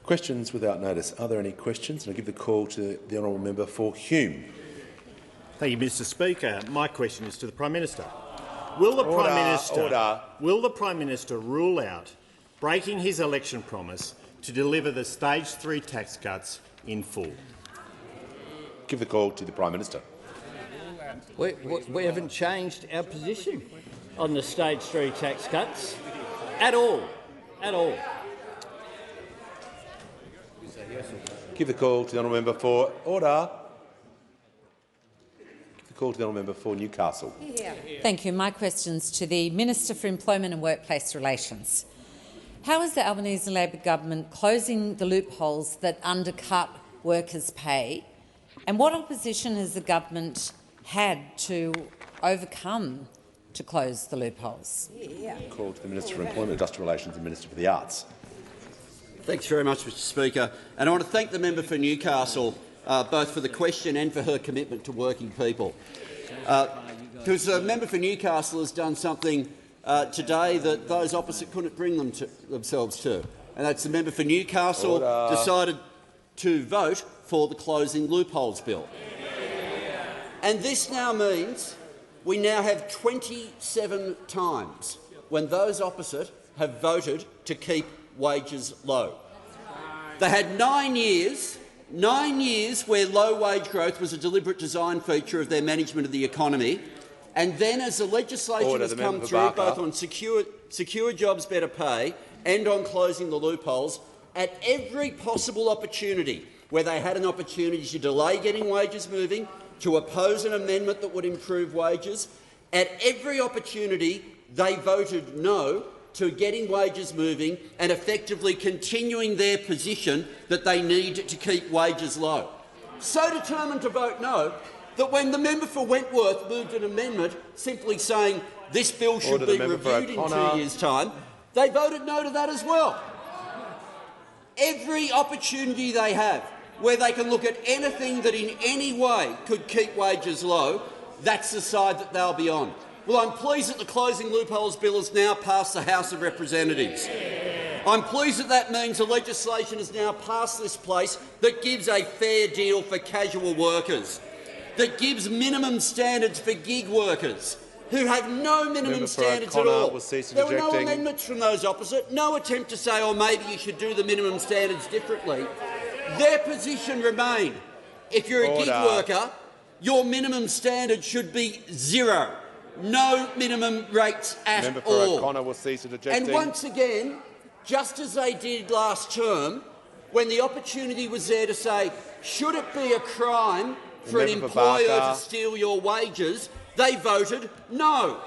Questions without notice. Are there any questions? And I give the call to the honourable member for Hume. Thank you, Mr Speaker. My question is to the Prime Minister. Will the Prime Minister rule out breaking his election promise to deliver the Stage 3 tax cuts in full? Give the call to the Prime Minister. We haven't changed our position on the Stage 3 tax cuts at all. Give the call to the honourable member for order. Give the call to the honourable member for Newcastle. Thank you. My question's to the Minister for Employment and Workplace Relations. How is the Albanese Labor government closing the loopholes that undercut workers' pay, and what opposition has the government had to overcome to close the loopholes? Call to the Minister for Employment, Industrial Relations and Minister for the Arts. Thanks very much, Mr Speaker. And I want to thank the member for Newcastle both for the question and for her commitment to working people. Because the member for Newcastle has done something today that those opposite couldn't bring themselves to, and that's the member for Newcastle decided to vote for the Closing Loopholes Bill. And this now means we now have 27 times when those opposite have voted to keep wages low. They had 9 years where low wage growth was a deliberate design feature of their management of the economy, and then as the legislation has come through both on secure jobs, better pay and on closing the loopholes, at every possible opportunity where they had an opportunity to delay getting wages moving, to oppose an amendment that would improve wages, at every opportunity they voted no to getting wages moving and effectively continuing their position that they need to keep wages low. So determined to vote no that when the member for Wentworth moved an amendment simply saying this bill should be reviewed in 2 years' time, they voted no to that as well. Every opportunity they have where they can look at anything that in any way could keep wages low, that's the side that they'll be on. Well, I'm pleased that the Closing Loopholes Bill has now passed the House of Representatives. I'm pleased that that means the legislation has now passed this place that gives a fair deal for casual workers, that gives minimum standards for gig workers who have no minimum standards at all. There were no amendments from those opposite, no attempt to say, oh, maybe you should do the minimum standards differently. Their position remained, if you're a gig worker, your minimum standard should be zero. No minimum rates at all. And once again, just as they did last term, when the opportunity was there to say, should it be a crime for an employer to steal your wages, they voted no.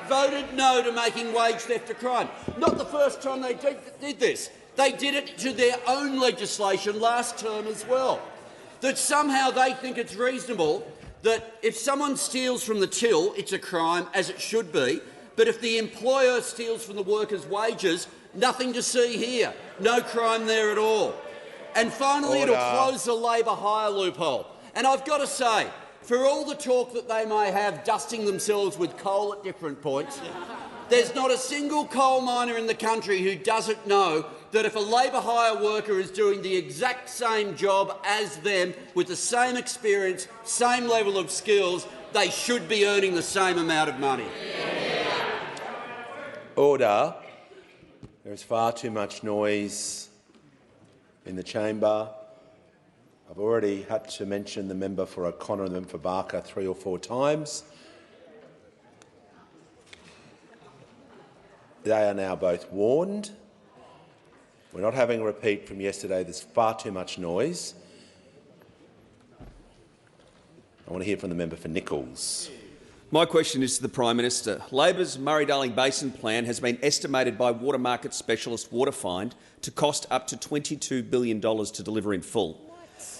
Voted no to making wage theft a crime. Not the first time they did this. They did it to their own legislation last term as well. That somehow they think it's reasonable that if someone steals from the till, it's a crime, as it should be, but if the employer steals from the workers' wages, nothing to see here, no crime there at all. And finally, it'll close the labour hire loophole. And I've got to say, for all the talk that they may have dusting themselves with coal at different points, there's not a single coal miner in the country who doesn't know that if a labour hire worker is doing the exact same job as them with the same experience, same level of skills, they should be earning the same amount of money. Order. There is far too much noise in the chamber. I've already had to mention the member for O'Connor and the member for Barker 3 or 4 times. They are now both warned. We're not having a repeat from yesterday. There's far too much noise. I want to hear from the member for Nichols. My question is to the Prime Minister. Labor's Murray-Darling Basin plan has been estimated by water market specialist Waterfind to cost up to $22 billion to deliver in full.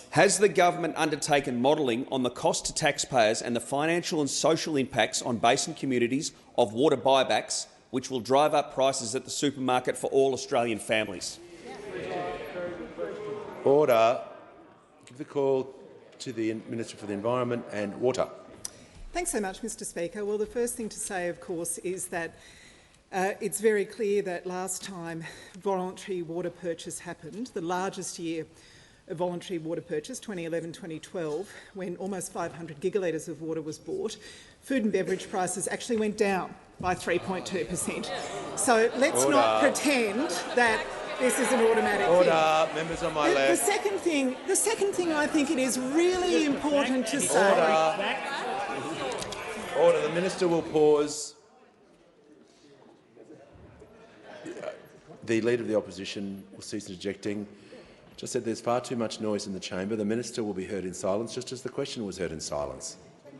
Has the government undertaken modelling on the cost to taxpayers and the financial and social impacts on basin communities of water buybacks, which will drive up prices at the supermarket for all Australian families? Order. Give the call to the Minister for the Environment and Water. Thanks so much, Mr Speaker. Well, the first thing to say, of course, is that It's very clear that last time voluntary water purchase happened, the largest year of voluntary water purchase, 2011-2012, when almost 500 gigalitres of water was bought, food and beverage prices actually went down by 3.2%. So let's not pretend that this is an automatic thing. Members on my left. The second thing I think it is really important to say. Order. The minister will pause. The Leader of the Opposition will cease interjecting. Just said there's far too much noise in the chamber. The minister will be heard in silence, just as the question was heard in silence.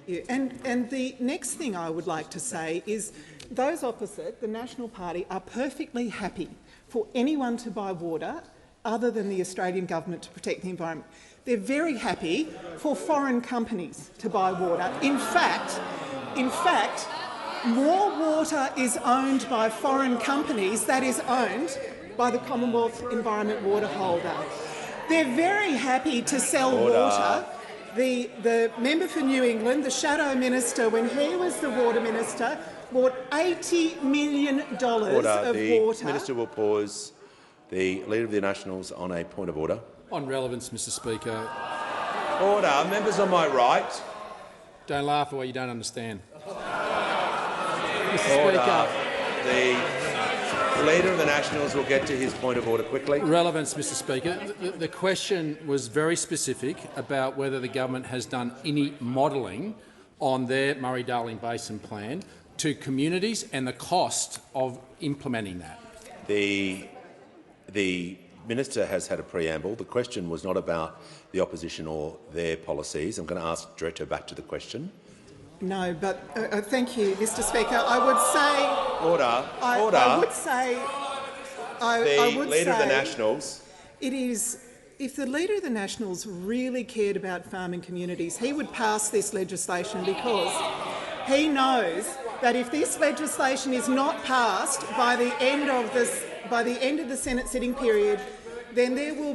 Yeah, and the next thing I would like to say is those opposite, the National Party, are perfectly happy for anyone to buy water other than the Australian government to protect the environment. They're very happy for foreign companies to buy water. In fact, more water is owned by foreign companies that is owned by the Commonwealth Environment Water Holder. They're very happy to sell water. The member for New England, the shadow minister, when he was the water minister, bought $80 million of water. The minister will pause. The Leader of the Nationals on a point of order. On relevance, Mr Speaker. Order. Members on my right. Don't laugh at what you don't understand. Order. The Leader of the Nationals will get to his point of order quickly. Relevance, Mr Speaker. The question was very specific about whether the government has done any modelling on their Murray-Darling Basin plan to communities and the cost of implementing that. The minister has had a preamble. The question was not about the opposition or their policies. I'm going to direct her back to the question. No, but thank you, Mr Speaker. I would say... Order. I would say... The Leader of the Nationals... It is... If the Leader of the Nationals really cared about farming communities, he would pass this legislation, because he knows that if this legislation is not passed by the end of the Senate sitting period, then there will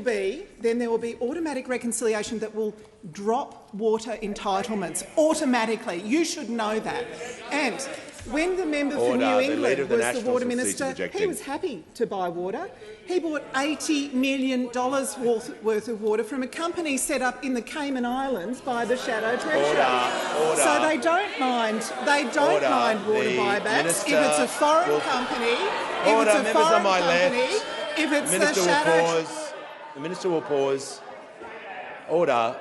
be automatic reconciliation that will drop water entitlements automatically. You should know that. And when the member for New England was the water minister, he was happy to buy water. He bought $80 million worth of water from a company set up in the Cayman Islands by the Shadow Treasurer. So they don't mind. They don't mind water buybacks if it's a foreign company. If it's a foreign company. If it's the Shadow. The minister will pause. Order.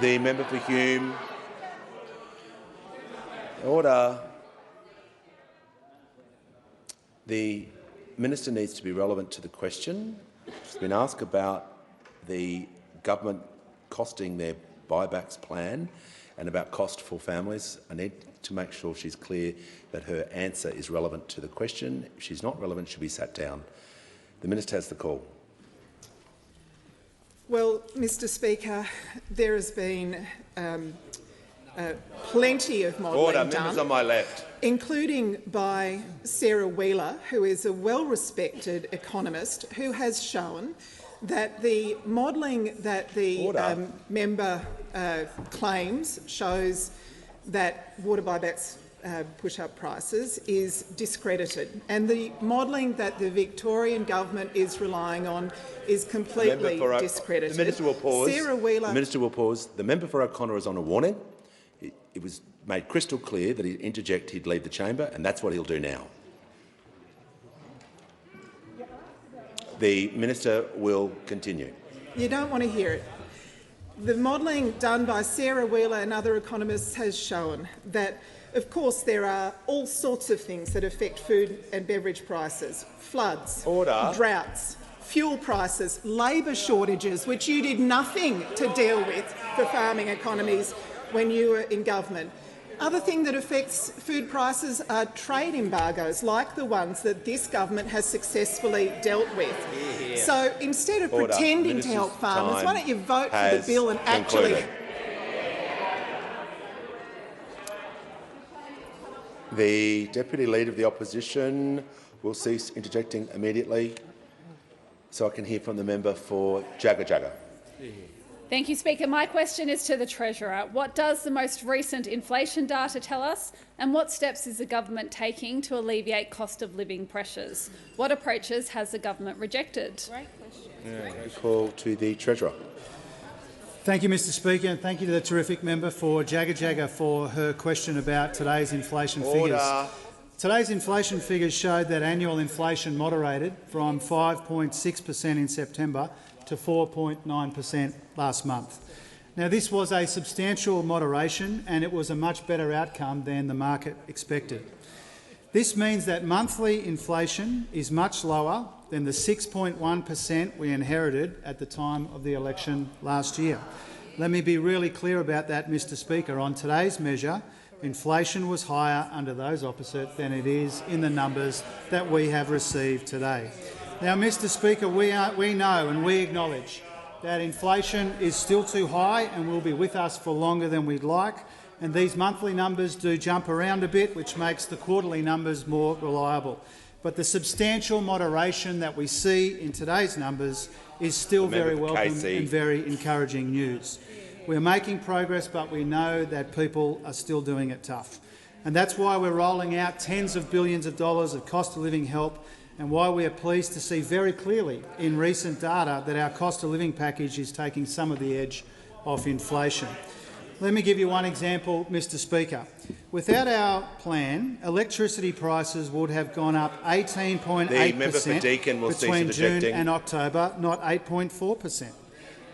The member for Hume. Order. The minister needs to be relevant to the question. She's been asked about the government costing their buybacks plan and about cost for families. I need to make sure she's clear that her answer is relevant to the question. If she's not relevant, she'll be sat down. The minister has the call. Well, Mr Speaker, there has been plenty of modelling done. Members on my left. Including by Sarah Wheeler, who is a well-respected economist, who has shown that the modelling that the member claims shows that water buybacks push up prices is discredited, and the modelling that the Victorian government is relying on is completely discredited. The minister will pause. Sarah Wheeler. The minister will pause. The member for O'Connor is on a warning. It was made crystal clear that he'd interject, he'd leave the chamber, and that's what he'll do now. The minister will continue. You don't want to hear it. The modelling done by Sarah Wheeler and other economists has shown that, of course, there are all sorts of things that affect food and beverage prices: floods, droughts, fuel prices, labour shortages, which you did nothing to deal with for farming economies when you were in government. Other thing that affects food prices are trade embargoes, like the ones that this government has successfully dealt with. Yeah. So instead of pretending to help farmers, why don't you vote for the bill and actually... The Deputy Leader of the Opposition will cease interjecting immediately, so I can hear from the member for Jagga Jagga. Thank you, Speaker. My question is to the Treasurer. What does the most recent inflation data tell us, and what steps is the government taking to alleviate cost of living pressures? What approaches has the government rejected? Great call to the Treasurer. Thank you, Mr Speaker, and thank you to the terrific member for Jagga for her question about today's inflation figures. Today's inflation figures showed that annual inflation moderated from 5.6% in September to 4.9% last month. Now, this was a substantial moderation, and it was a much better outcome than the market expected. This means that monthly inflation is much lower than the 6.1% we inherited at the time of the election last year. Let me be really clear about that, Mr Speaker. On today's measure, inflation was higher under those opposite than it is in the numbers that we have received today. Now, Mr Speaker, we know and we acknowledge that inflation is still too high and will be with us for longer than we'd like, and these monthly numbers do jump around a bit, which makes the quarterly numbers more reliable. But the substantial moderation that we see in today's numbers is still very welcome and very encouraging news. We're making progress, but we know that people are still doing it tough. And that's why we're rolling out tens of billions of dollars of cost of living help, and why we are pleased to see very clearly in recent data that our cost of living package is taking some of the edge off inflation. Let me give you one example, Mr Speaker. Without our plan, electricity prices would have gone up 18.8% between June and October, not 8.4%.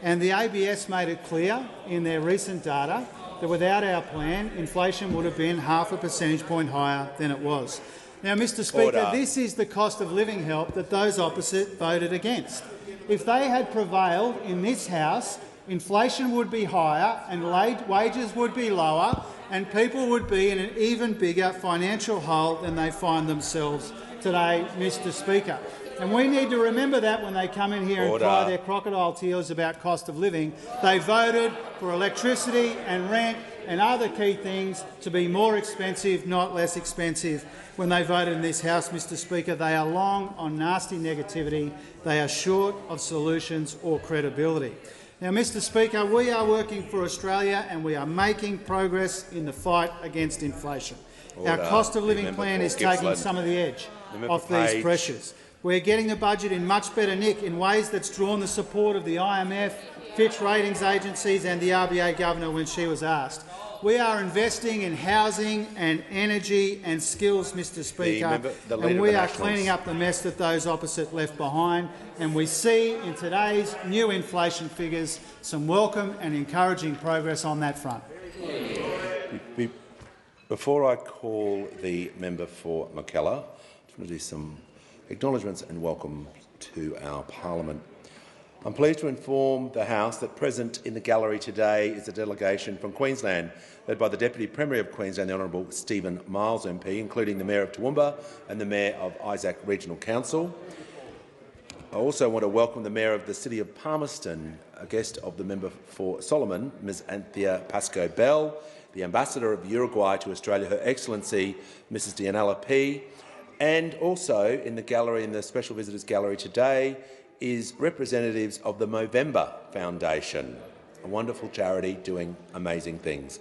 And the ABS made it clear in their recent data that without our plan, inflation would have been half a percentage point higher than it was. Now, Mr Speaker, this is the cost of living help that those opposite voted against. If they had prevailed in this House, inflation would be higher and wages would be lower, and people would be in an even bigger financial hole than they find themselves today, Mr Speaker. And we need to remember that when they come in here and cry their crocodile tears about cost of living. They voted for electricity and rent and other key things to be more expensive, not less expensive. When they voted in this House, Mr Speaker, they are long on nasty negativity. They are short of solutions or credibility. Now, Mr Speaker, we are working for Australia and we are making progress in the fight against inflation. Our cost of living plan is taking some of the edge off these pressures. We're getting the budget in much better nick in ways that's drawn the support of the IMF, Fitch ratings agencies and the RBA Governor when she was asked. We are investing in housing and energy and skills, Mr Speaker, and we are cleaning up the mess that those opposite left behind. And we see in today's new inflation figures some welcome and encouraging progress on that front. Before I call the member for Mackellar, I just want to do some acknowledgements and welcome to our parliament. I'm pleased to inform the House that present in the gallery today is a delegation from Queensland, led by the Deputy Premier of Queensland, the Honourable Stephen Miles MP, including the Mayor of Toowoomba and the Mayor of Isaac Regional Council. I also want to welcome the Mayor of the City of Palmerston, a guest of the member for Solomon, Ms Anthea Pascoe-Bell, the Ambassador of Uruguay to Australia, Her Excellency Mrs Dianella P, and also in the gallery, in the Special Visitors Gallery today, is representatives of the Movember Foundation, a wonderful charity doing amazing things.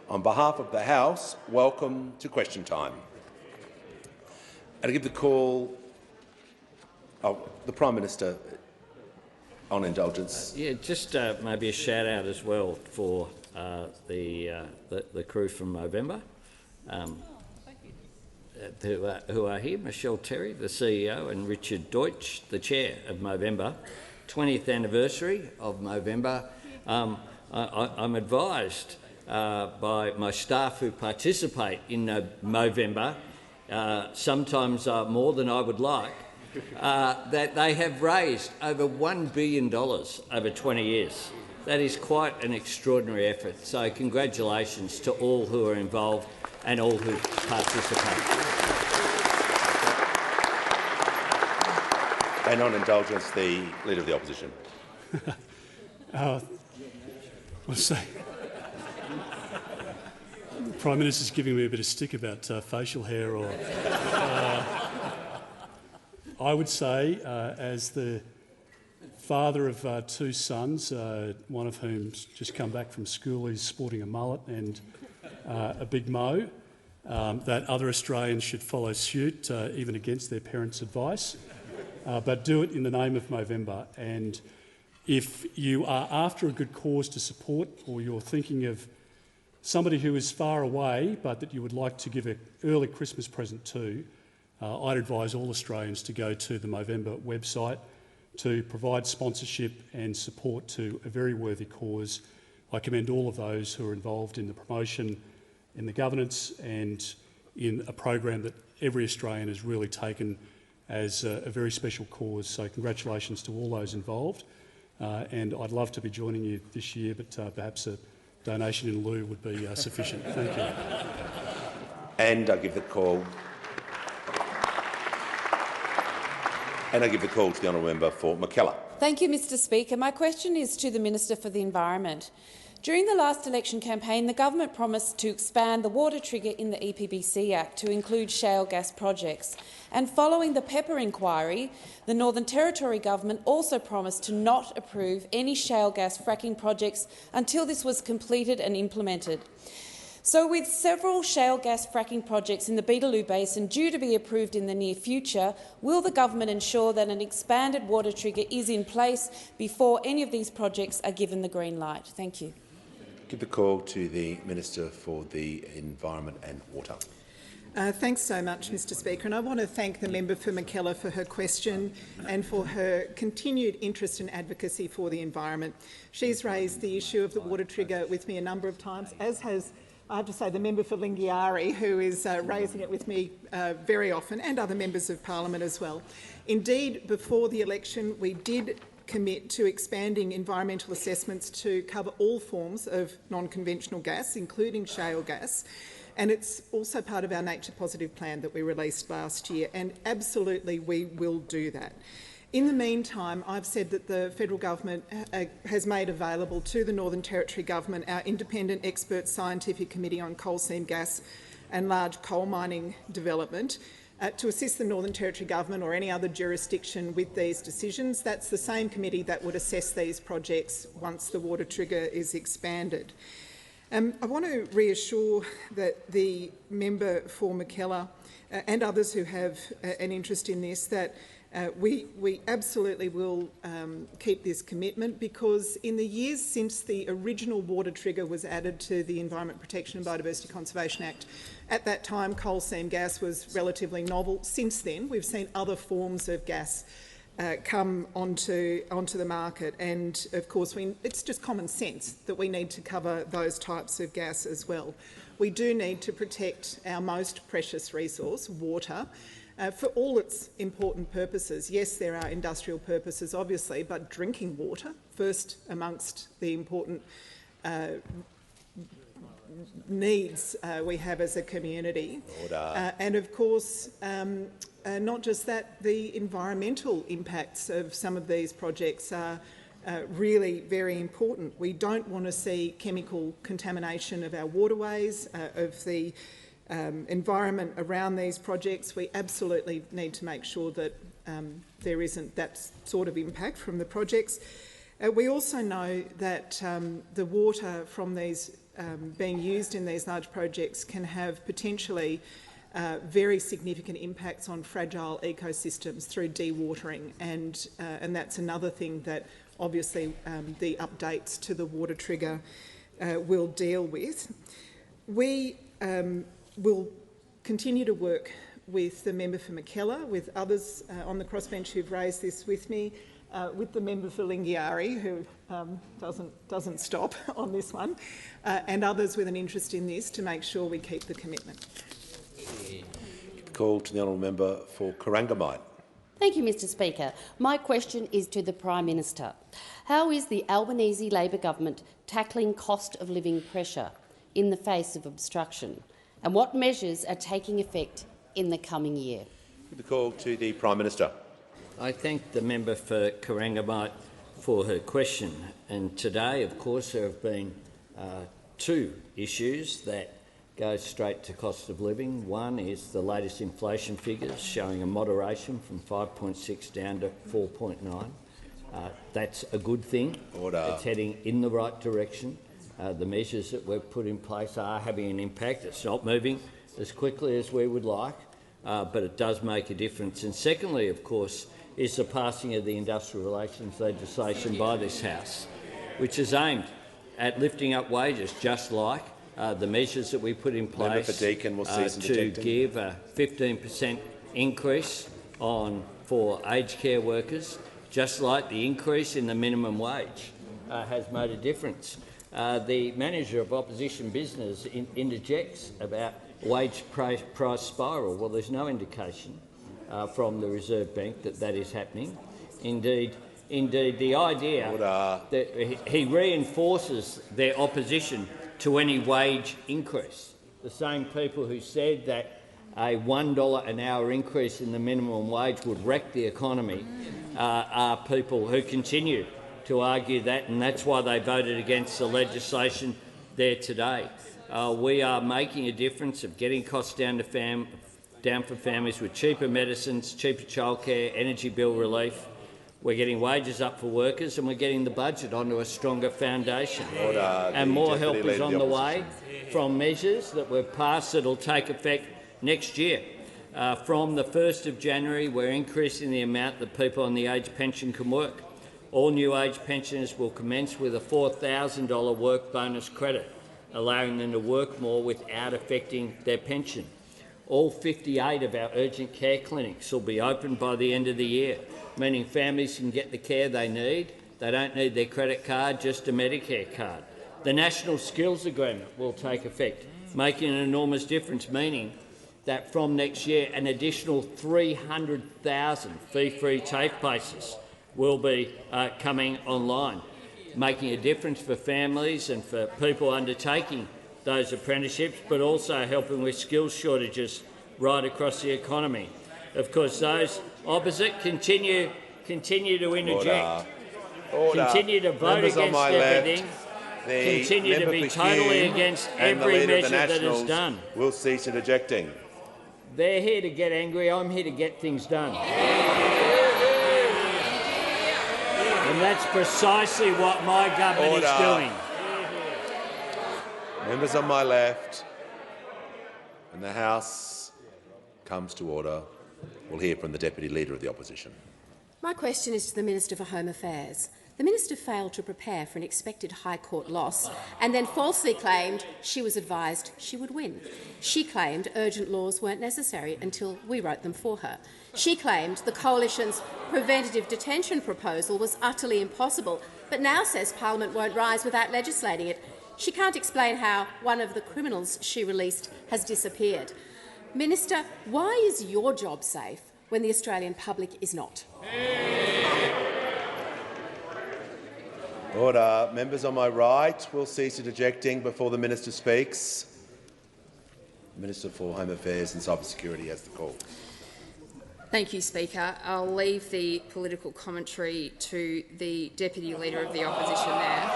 On behalf of the House, welcome to Question Time. And I give the call the Prime Minister on indulgence. Yeah, just maybe a shout out as well for the crew from Movember. Who are here, Michelle Terry, the CEO, and Richard Deutsch, the Chair of Movember. 20th anniversary of Movember. I'm advised by my staff who participate in Movember, sometimes more than I would like, that they have raised over $1 billion over 20 years. That is quite an extraordinary effort. So congratulations to all who are involved and all who participate. And on indulgence, the Leader of the Opposition. Let's say the Prime Minister's giving me a bit of stick about facial hair. Or I would say, as the father of two sons, one of whom's just come back from school. He's sporting a mullet and a big mo, that other Australians should follow suit, even against their parents' advice, but do it in the name of Movember. And if you are after a good cause to support, or you're thinking of somebody who is far away but that you would like to give an early Christmas present to, I'd advise all Australians to go to the Movember website to provide sponsorship and support to a very worthy cause. I commend all of those who are involved in the promotion, in the governance and in a program that every Australian has really taken as a very special cause. So congratulations to all those involved. And I'd love to be joining you this year, but perhaps a donation in lieu would be sufficient. Thank you. And I give the call. And I give the call to the honourable member for Mackellar. Thank you, Mr Speaker. My question is to the Minister for the Environment. During the last election campaign, the government promised to expand the water trigger in the EPBC Act to include shale gas projects. And following the Pepper inquiry, the Northern Territory government also promised to not approve any shale gas fracking projects until this was completed and implemented. So, with several shale gas fracking projects in the Beetaloo Basin due to be approved in the near future, will the government ensure that an expanded water trigger is in place before any of these projects are given the green light? Thank you. Give the call to the Minister for the Environment and Water. Thanks so much, Mr Speaker, and I want to thank the member for Mackellar for her question and for her continued interest and advocacy for the environment. She's raised the issue of the water trigger with me a number of times, as has, I have to say, the member for Lingiari, who is raising it with me very often, and other members of parliament as well. Indeed, before the election, we did commit to expanding environmental assessments to cover all forms of non-conventional gas, including shale gas. And it's also part of our Nature Positive plan that we released last year, and absolutely we will do that. In the meantime, I've said that the federal government has made available to the Northern Territory government our independent expert scientific committee on coal seam gas and large coal mining development to assist the Northern Territory government or any other jurisdiction with these decisions. That's the same committee that would assess these projects once the water trigger is expanded. I want to reassure that the member for Mackellar and others who have an interest in this that we absolutely will keep this commitment, because in the years since the original water trigger was added to the Environment Protection and Biodiversity Conservation Act, at that time coal seam gas was relatively novel. Since then, we've seen other forms of gas come onto the market, and of course it's just common sense that we need to cover those types of gas as well. We do need to protect our most precious resource, water, for all its important purposes. Yes, there are industrial purposes, obviously, but drinking water, first amongst the important needs we have as a community. And of course, not just that, the environmental impacts of some of these projects are really very important. We don't want to see chemical contamination of our waterways, of the environment around these projects. We absolutely need to make sure that there isn't that sort of impact from the projects. We also know that the water from these being used in these large projects can have potentially very significant impacts on fragile ecosystems through dewatering, and that's another thing that obviously the updates to the water trigger will deal with. We will continue to work with the member for Mackellar, with others on the crossbench who've raised this with me, with the member for Lingiari, who doesn't stop on this one, and others with an interest in this, to make sure we keep the commitment. Call to the honourable member for Corangamite. Thank you, Mr Speaker. My question is to the Prime Minister. How is the Albanese Labor government tackling cost of living pressure in the face of obstruction, and what measures are taking effect in the coming year? The call to the Prime Minister. I thank the member for Corangamite for her question. And today, of course, there have been two issues that go straight to cost of living. One is the latest inflation figures showing a moderation from 5.6 down to 4.9. That's a good thing. Order. It's heading in the right direction. The measures that we've put in place are having an impact. It's not moving as quickly as we would like, but it does make a difference. And secondly, of course, is the passing of the industrial relations legislation by this House, which is aimed at lifting up wages, just like the measures that we put in place to give a 15% increase for aged care workers, just like the increase in the minimum wage has made a difference. The manager of opposition business interjects about wage price spiral. Well, there's no indication from the Reserve Bank that that is happening. Indeed, the idea that he reinforces their opposition to any wage increase. The same people who said that a $1 an hour increase in the minimum wage would wreck the economy are people who continue to argue that, and that's why they voted against the legislation there today. We are making a difference of getting costs down for families with cheaper medicines, cheaper childcare, energy bill relief. We're getting wages up for workers, and we're getting the budget onto a stronger foundation. And more help is on the way from measures that were passed that will take effect next year. From the 1st of January, we're increasing the amount that people on the age pension can work. All new age pensioners will commence with a $4,000 work bonus credit, allowing them to work more without affecting their pension. All 58 of our urgent care clinics will be open by the end of the year, meaning families can get the care they need. They don't need their credit card, just a Medicare card. The National Skills Agreement will take effect, making an enormous difference, meaning that from next year an additional 300,000 fee-free TAFE places will be coming online, making a difference for families and for people undertaking those apprenticeships, but also helping with skills shortages right across the economy. Of course, those opposite continue to interject, continue to vote against everything, continue to be totally against every measure that is done. Will cease interjecting. They're here to get angry. I'm here to get things done. And that's precisely what my government is doing. Members on my left, when the House comes to order, we'll hear from the Deputy Leader of the Opposition. My question is to the Minister for Home Affairs. The minister failed to prepare for an expected High Court loss and then falsely claimed she was advised she would win. She claimed urgent laws weren't necessary until we wrote them for her. She claimed the Coalition's preventative detention proposal was utterly impossible, but now says Parliament won't rise without legislating it. She can't explain how one of the criminals she released has disappeared. Minister, why is your job safe when the Australian public is not? Order. Members on my right will cease interjecting before the Minister speaks. The Minister for Home Affairs and Cybersecurity has the call. Thank you, Speaker. I'll leave the political commentary to the Deputy Leader of the Opposition there.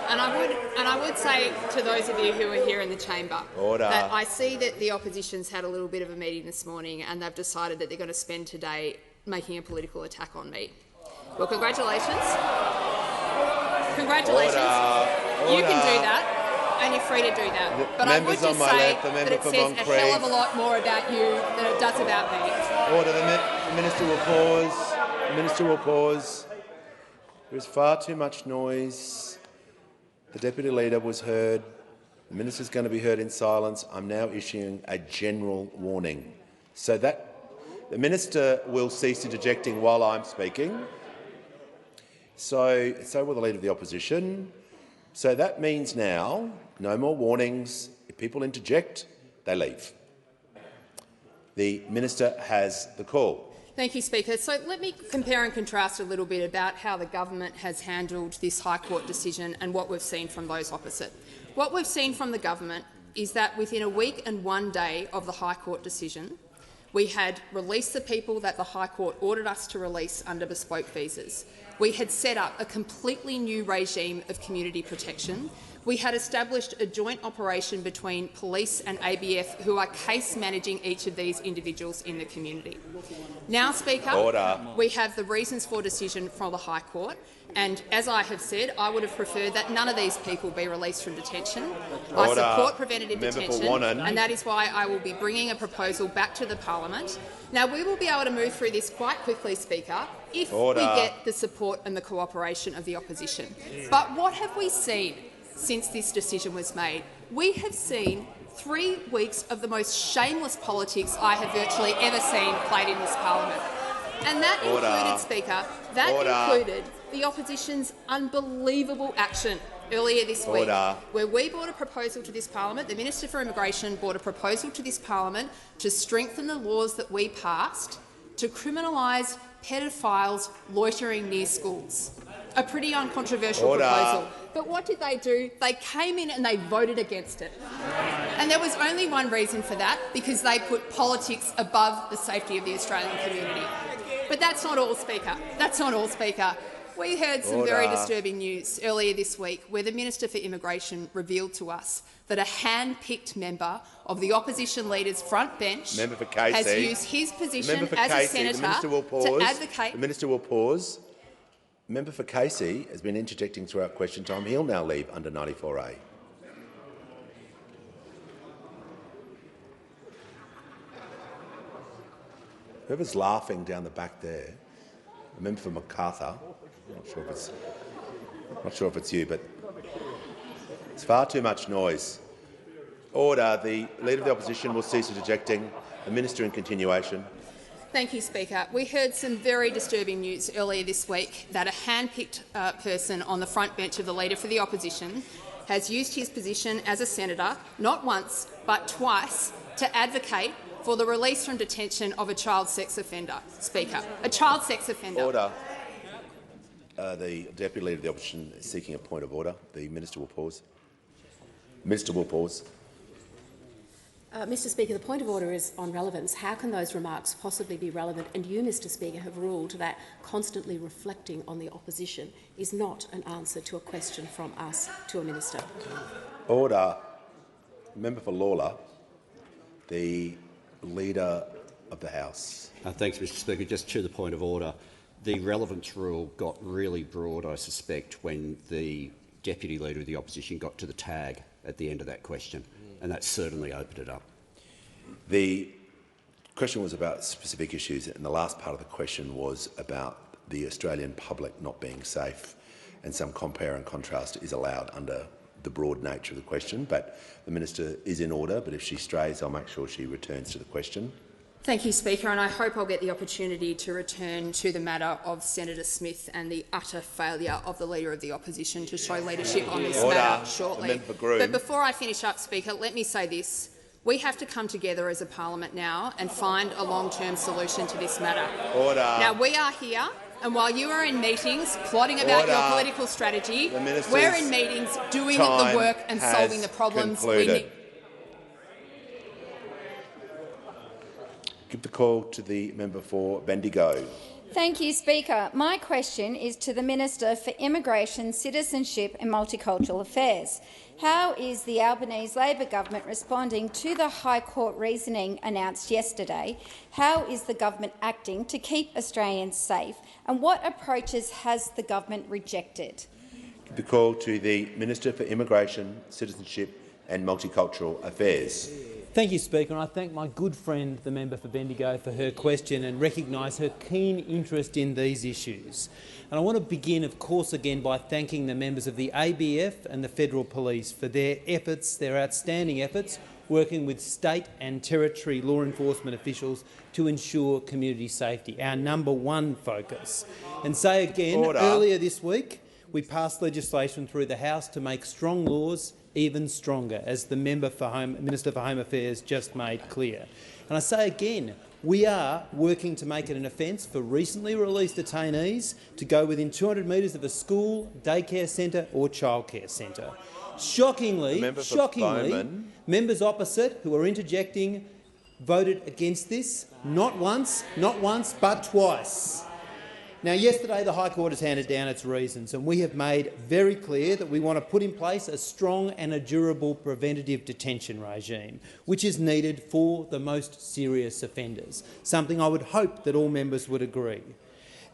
And I would say to those of you who are here in the chamber that I see that the Opposition's had a little bit of a meeting this morning and they've decided that they're going to spend today making a political attack on me. Well, congratulations. Congratulations. You can do that, and you're free to do that. But I would just say that it says a hell of a lot more about you than it does about me. Order. The Minister will pause. The Minister will pause. There is far too much noise. The Deputy Leader was heard. The Minister is going to be heard in silence. I'm now issuing a general warning. So that the Minister will cease interjecting while I'm speaking. So will the Leader of the Opposition. So that means now no more warnings. If people interject, they leave. The Minister has the call. Thank you, Speaker. So let me compare and contrast a little bit about how the government has handled this High Court decision and what we've seen from those opposite. What we've seen from the government is that within a week and 1 day of the High Court decision, we had released the people that the High Court ordered us to release under bespoke visas. We had set up a completely new regime of community protection. we had established a joint operation between police and ABF who are case managing each of these individuals in the community. Now, Speaker, we have the reasons for decision from the High Court, and as I have said, I would have preferred that none of these people be released from detention. I support preventative detention, and that is why I will be bringing a proposal back to the parliament. Now, we will be able to move through this quite quickly, Speaker, if we get the support and the cooperation of the opposition. But what have we seen since this decision was made? We have seen 3 weeks of the most shameless politics I have virtually ever seen played in this parliament. And that included, Speaker, included the opposition's unbelievable action earlier this week, where we brought a proposal to this parliament, the Minister for Immigration brought a proposal to this parliament to strengthen the laws that we passed to criminalise paedophiles loitering near schools. A pretty uncontroversial proposal. But what did they do? They came in and they voted against it. And there was only one reason for that, because they put politics above the safety of the Australian community. But that's not all, Speaker. That's not all, Speaker. We heard some very disturbing news earlier this week where the Minister for Immigration revealed to us that a hand-picked member of the opposition leader's front bench has used his position as a senator to advocate— The Minister will pause. Member for Casey has been interjecting throughout question time. He'll now leave under 94A. Whoever's laughing down the back there, the member for Macarthur, I'm not sure if it's you, but it's far too much noise. Order. The Leader of the Opposition will cease interjecting. The Minister in continuation. Thank you, Speaker. We heard some very disturbing news earlier this week that a hand-picked person on the front bench of the Leader for the Opposition has used his position as a senator, not once but twice, to advocate for the release from detention of a child sex offender. Speaker, a child sex offender. Order. The Deputy Leader of the Opposition is seeking a point of order. The Minister will pause. Minister will pause. Mr Speaker, the point of order is on relevance. How can those remarks possibly be relevant? And you, Mr Speaker, have ruled that constantly reflecting on the opposition is not an answer to a question from us to a minister. Order. Member for Lawler, the Leader of the House. Thanks, Mr Speaker. Just to the point of order, the relevance rule got really broad, I suspect, when the Deputy Leader of the Opposition got to the tag at the end of that question, and that certainly opened it up. The question was about specific issues, and the last part of the question was about the Australian public not being safe, and some compare and contrast is allowed under the broad nature of the question. But the Minister is in order, but if she strays, I'll make sure she returns to the question. Thank you, Speaker, and I hope I'll get the opportunity to return to the matter of Senator Smith and the utter failure of the Leader of the Opposition to show leadership on this matter shortly. But before I finish up, Speaker, let me say this. We have to come together as a parliament now and find a long-term solution to this matter. Now, we are here, and while you are in meetings plotting about your political strategy, we're in meetings doing the work and solving the problems we need. Give the call to the member for Bendigo. Thank you, Speaker. My question is to the Minister for Immigration, Citizenship and Multicultural Affairs. How is the Albanese Labor government responding to the High Court reasoning announced yesterday? How is the government acting to keep Australians safe? And what approaches has the government rejected? Give the call to the Minister for Immigration, Citizenship and Multicultural Affairs. Thank you, Speaker, and I thank my good friend, the member for Bendigo, for her question and recognise her keen interest in these issues. And I want to begin, of course, again by thanking the members of the ABF and the Federal Police for their efforts, their outstanding efforts, working with state and territory law enforcement officials to ensure community safety, our #1 focus. And say again, earlier this week, we passed legislation through the House to make strong laws even stronger, as the Minister for Home Affairs just made clear. And I say again, we are working to make it an offence for recently released detainees to go within 200 metres of a school, daycare centre or childcare centre. Shockingly, members opposite who are interjecting voted against this, not once, but twice. Now, yesterday the High Court has handed down its reasons, and we have made very clear that we want to put in place a strong and a durable preventative detention regime, which is needed for the most serious offenders, something I would hope that all members would agree.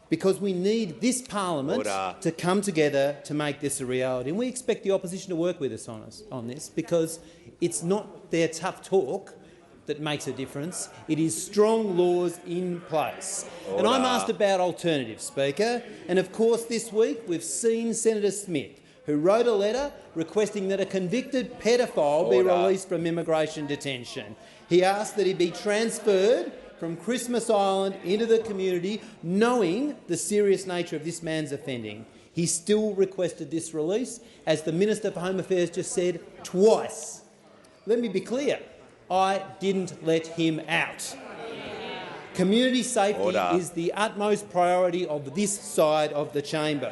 Because we need this parliament to come together to make this a reality. And we expect the opposition to work with us on this, because it's not their tough talk that makes a difference. It is strong laws in place. And I'm asked about alternatives, Speaker. And of course this week we've seen Senator Smith, who wrote a letter requesting that a convicted paedophile be released from immigration detention. He asked that he be transferred from Christmas Island into the community, knowing the serious nature of this man's offending. He still requested this release, as the Minister for Home Affairs just said twice. Let me be clear. I didn't let him out. Community safety is the utmost priority of this side of the chamber.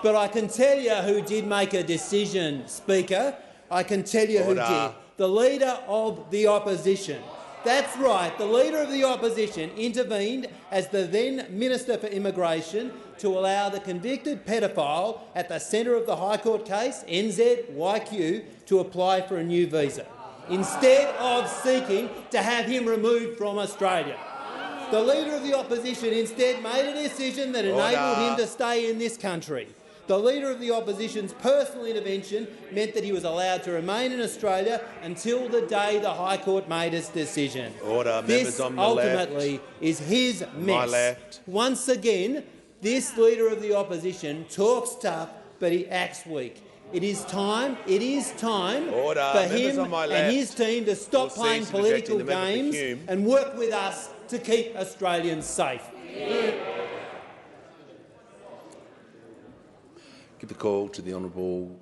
But I can tell you who did make a decision, Speaker. I can tell you who did. The Leader of the Opposition. That's right, the Leader of the Opposition intervened as the then Minister for Immigration to allow the convicted paedophile at the centre of the High Court case, NZYQ, to apply for a new visa, instead of seeking to have him removed from Australia. The Leader of the Opposition instead made a decision that enabled him to stay in this country. The Leader of the Opposition's personal intervention meant that he was allowed to remain in Australia until the day the High Court made its decision. This ultimately is his mess. Once again, this Leader of the Opposition talks tough, but he acts weak. It is time for him and his team to stop playing political games and work with us to keep Australians safe. Give the call to the Honourable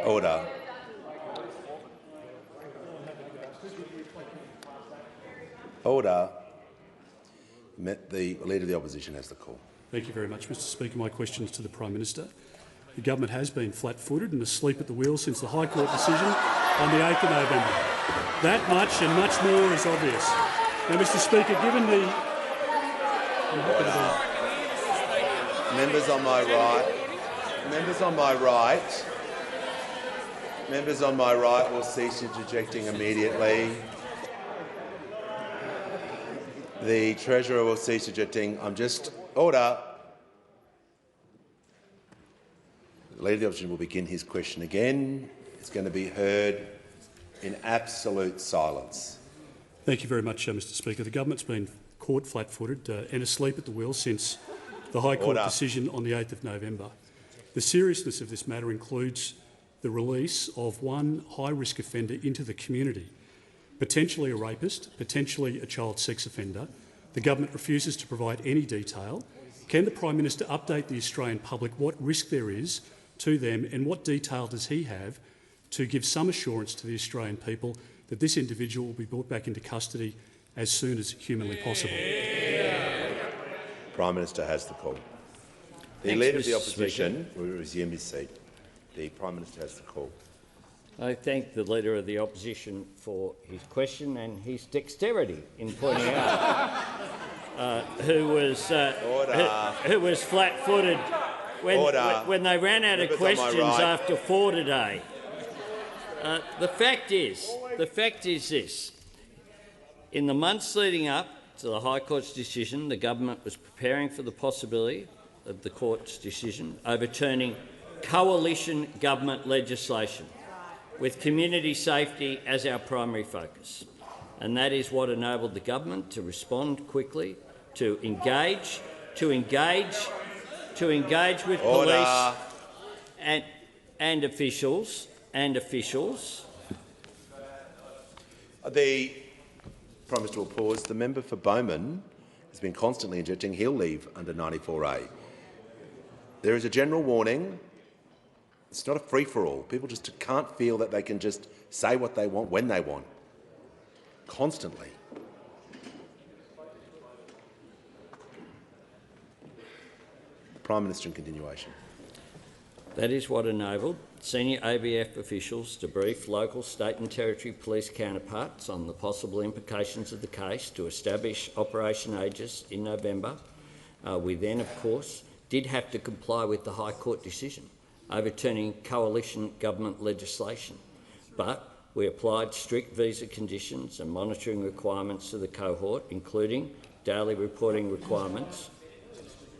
Order. Order. The Leader of the Opposition has the call. Thank you very much, Mr Speaker. My question is to the Prime Minister. The government has been flat-footed and asleep at the wheel since the High Court decision on the 8th of November. That much and much more is obvious. Now, Mr Speaker, given the... Members on my right. Members on my right. Members on my right will cease interjecting immediately. The Treasurer will cease interjecting. Order. The Leader of the Opposition will begin his question again. It's going to be heard in absolute silence. Thank you very much, Mr Speaker. The government's been caught flat-footed and asleep at the wheel since the High Court decision on the 8th of November. The seriousness of this matter includes the release of one high-risk offender into the community, potentially a rapist, potentially a child sex offender. The government refuses to provide any detail. Can the Prime Minister update the Australian public what risk there is to them, and what detail does he have to give some assurance to the Australian people that this individual will be brought back into custody as soon as humanly possible? Prime Minister has the call. The Leader of the Opposition will resume his seat. The Prime Minister has the call. I thank the Leader of the Opposition for his question and his dexterity in pointing out who was flat-footed when they ran out of questions after 4 today. The fact is this. In the months leading up to the High Court's decision, the government was preparing for the possibility of the Court's decision overturning coalition government legislation, with community safety as our primary focus. And that is what enabled the government to respond quickly, to engage with police and officials. The Prime Minister will pause. The member for Bowman has been constantly interjecting. He'll leave under 94A. There is a general warning. It's not a free-for-all. People just can't feel that they can just say what they want when they want. Constantly. The Prime Minister in continuation. That is what enabled senior ABF officials to brief local, state and territory police counterparts on the possible implications of the case to establish Operation Aegis in November. We then, of course, did have to comply with the High Court decision, overturning coalition government legislation. But we applied strict visa conditions and monitoring requirements to the cohort, including daily reporting requirements.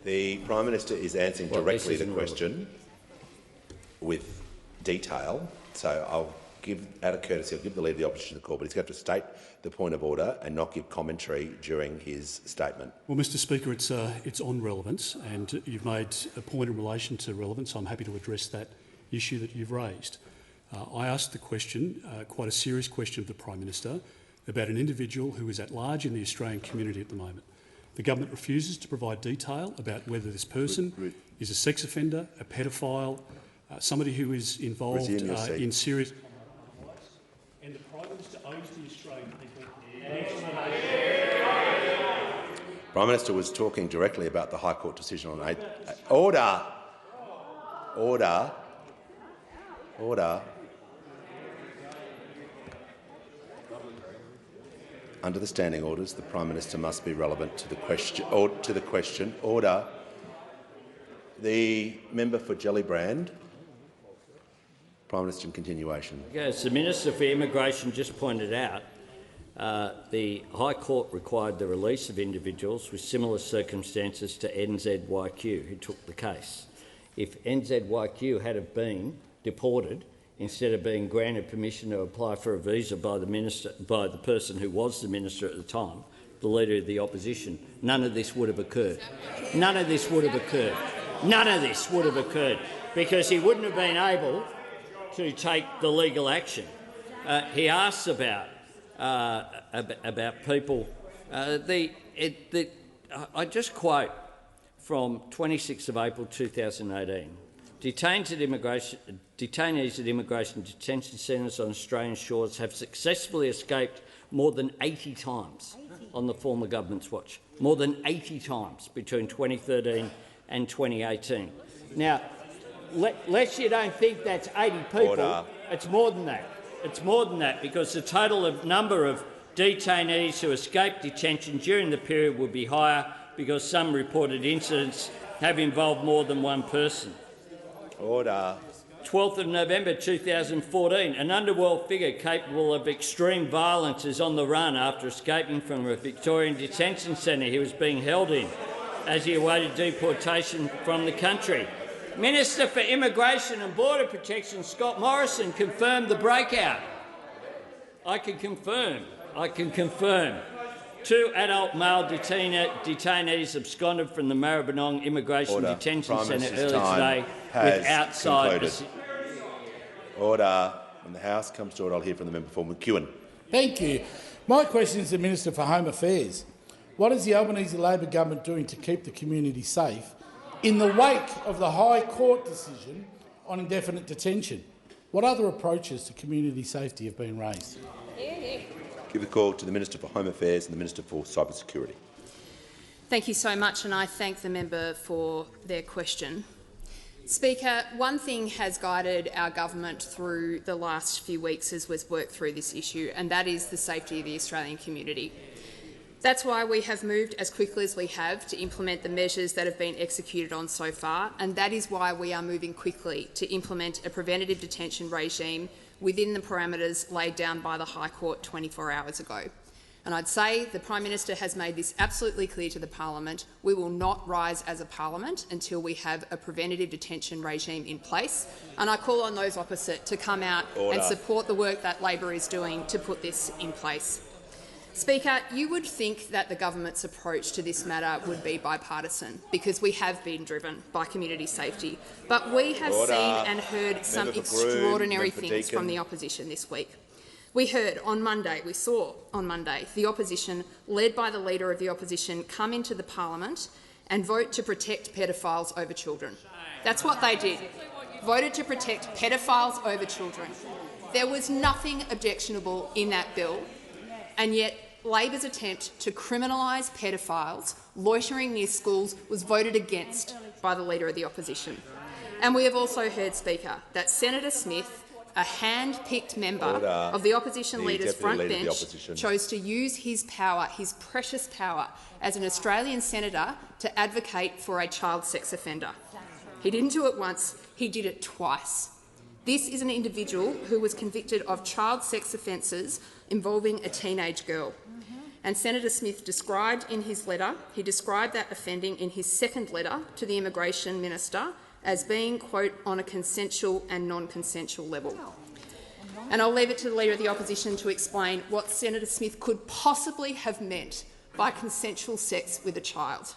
The Prime Minister is answering directly the question with detail, so I'll give, out of courtesy, I'll give the Leader of the Opposition the call, but he's going to state the point of order and not give commentary during his statement. Well, Mr Speaker, it's on relevance, and you've made a point in relation to relevance. I'm happy to address that issue that you've raised. I asked the question, quite a serious question of the Prime Minister, about an individual who is at large in the Australian community at the moment. The government refuses to provide detail about whether this person is a sex offender, a pedophile, somebody who is involved in serious... And the Prime Minister owes the Australian people... Prime Minister was talking directly about the High Court decision on... Order! Order! Order! Under the standing orders, the Prime Minister must be relevant to the question. Order. The member for Gellibrand. Prime Minister in continuation. As the Minister for Immigration just pointed out, the High Court required the release of individuals with similar circumstances to NZYQ who took the case. If NZYQ had have been deported, instead of being granted permission to apply for a visa by the person who was the Minister at the time, the Leader of the Opposition, none of this would have occurred. None of this would have occurred. None of this would have occurred because he wouldn't have been able to take the legal action. He asks about people. I just quote from 26th of April 2018. Detainees at immigration detention centres on Australian shores have successfully escaped more than 80 times on the former government's watch. More than 80 times between 2013 and 2018. Now, lest you don't think that's 80 people, Order. It's more than that. It's more than that because the total number of detainees who escaped detention during the period would be higher because some reported incidents have involved more than one person. Order. 12th of November 2014, an underworld figure capable of extreme violence is on the run after escaping from a Victorian detention centre he was being held in as he awaited deportation from the country. Minister for Immigration and Border Protection Scott Morrison confirmed the breakout. I can confirm. 2 adult male detainees absconded from the Maribyrnong Immigration Detention Centre earlier today without side. Order. When the House comes to order, I'll hear from the member for McEwen. Thank you. My question is to the Minister for Home Affairs. What is the Albanese Labor government doing to keep the community safe in the wake of the High Court decision on indefinite detention? What other approaches to community safety have been raised? Give the call to the Minister for Home Affairs and the Minister for Cybersecurity. Thank you so much, and I thank the member for their question. Speaker, one thing has guided our government through the last few weeks as we've worked through this issue, and that is the safety of the Australian community. That's why we have moved as quickly as we have to implement the measures that have been executed on so far, and that is why we are moving quickly to implement a preventative detention regime within the parameters laid down by the High Court 24 hours ago. And I'd say the Prime Minister has made this absolutely clear to the parliament. We will not rise as a parliament until we have a preventative detention regime in place. And I call on those opposite to come out and support the work that Labor is doing to put this in place. Speaker, you would think that the government's approach to this matter would be bipartisan because we have been driven by community safety. But we have seen and heard some extraordinary things from the opposition this week. We saw on Monday, the opposition, led by the Leader of the Opposition, come into the parliament and vote to protect pedophiles over children. That's what they did. Voted to protect pedophiles over children. There was nothing objectionable in that bill, and yet Labor's attempt to criminalise pedophiles loitering near schools was voted against by the Leader of the Opposition. And we have also heard, Speaker, that Senator Smith, a hand-picked member of the opposition leader's front bench, chose to use his power, his precious power, as an Australian senator to advocate for a child sex offender. He didn't do it once, he did it twice. This is an individual who was convicted of child sex offences involving a teenage girl. And Senator Smith described in his letter, he described that offending in his second letter to the Immigration Minister as being, quote, on a consensual and non-consensual level. And I'll leave it to the Leader of the Opposition to explain what Senator Smith could possibly have meant by consensual sex with a child.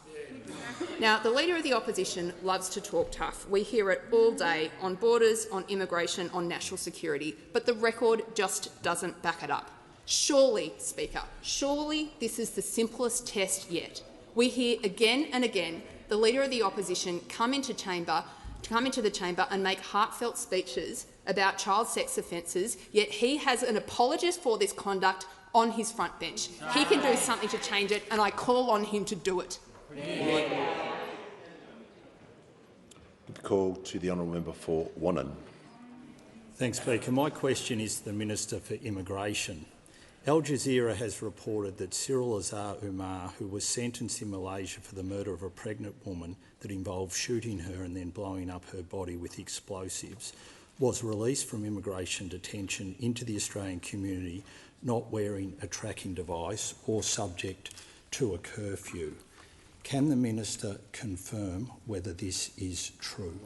Now, the Leader of the Opposition loves to talk tough. We hear it all day on borders, on immigration, on national security, but the record just doesn't back it up. Surely, Speaker, surely this is the simplest test yet. We hear again and again the Leader of the Opposition come into the chamber and make heartfelt speeches about child sex offences, yet he has an apologist for this conduct on his front bench. He can do something to change it, and I call on him to do it. The call to the honourable member for Wannon. Thanks, Speaker. My question is to the Minister for Immigration. Al Jazeera has reported that Cyril Azhar Umar, who was sentenced in Malaysia for the murder of a pregnant woman that involved shooting her and then blowing up her body with explosives, was released from immigration detention into the Australian community not wearing a tracking device or subject to a curfew. Can the Minister confirm whether this is true?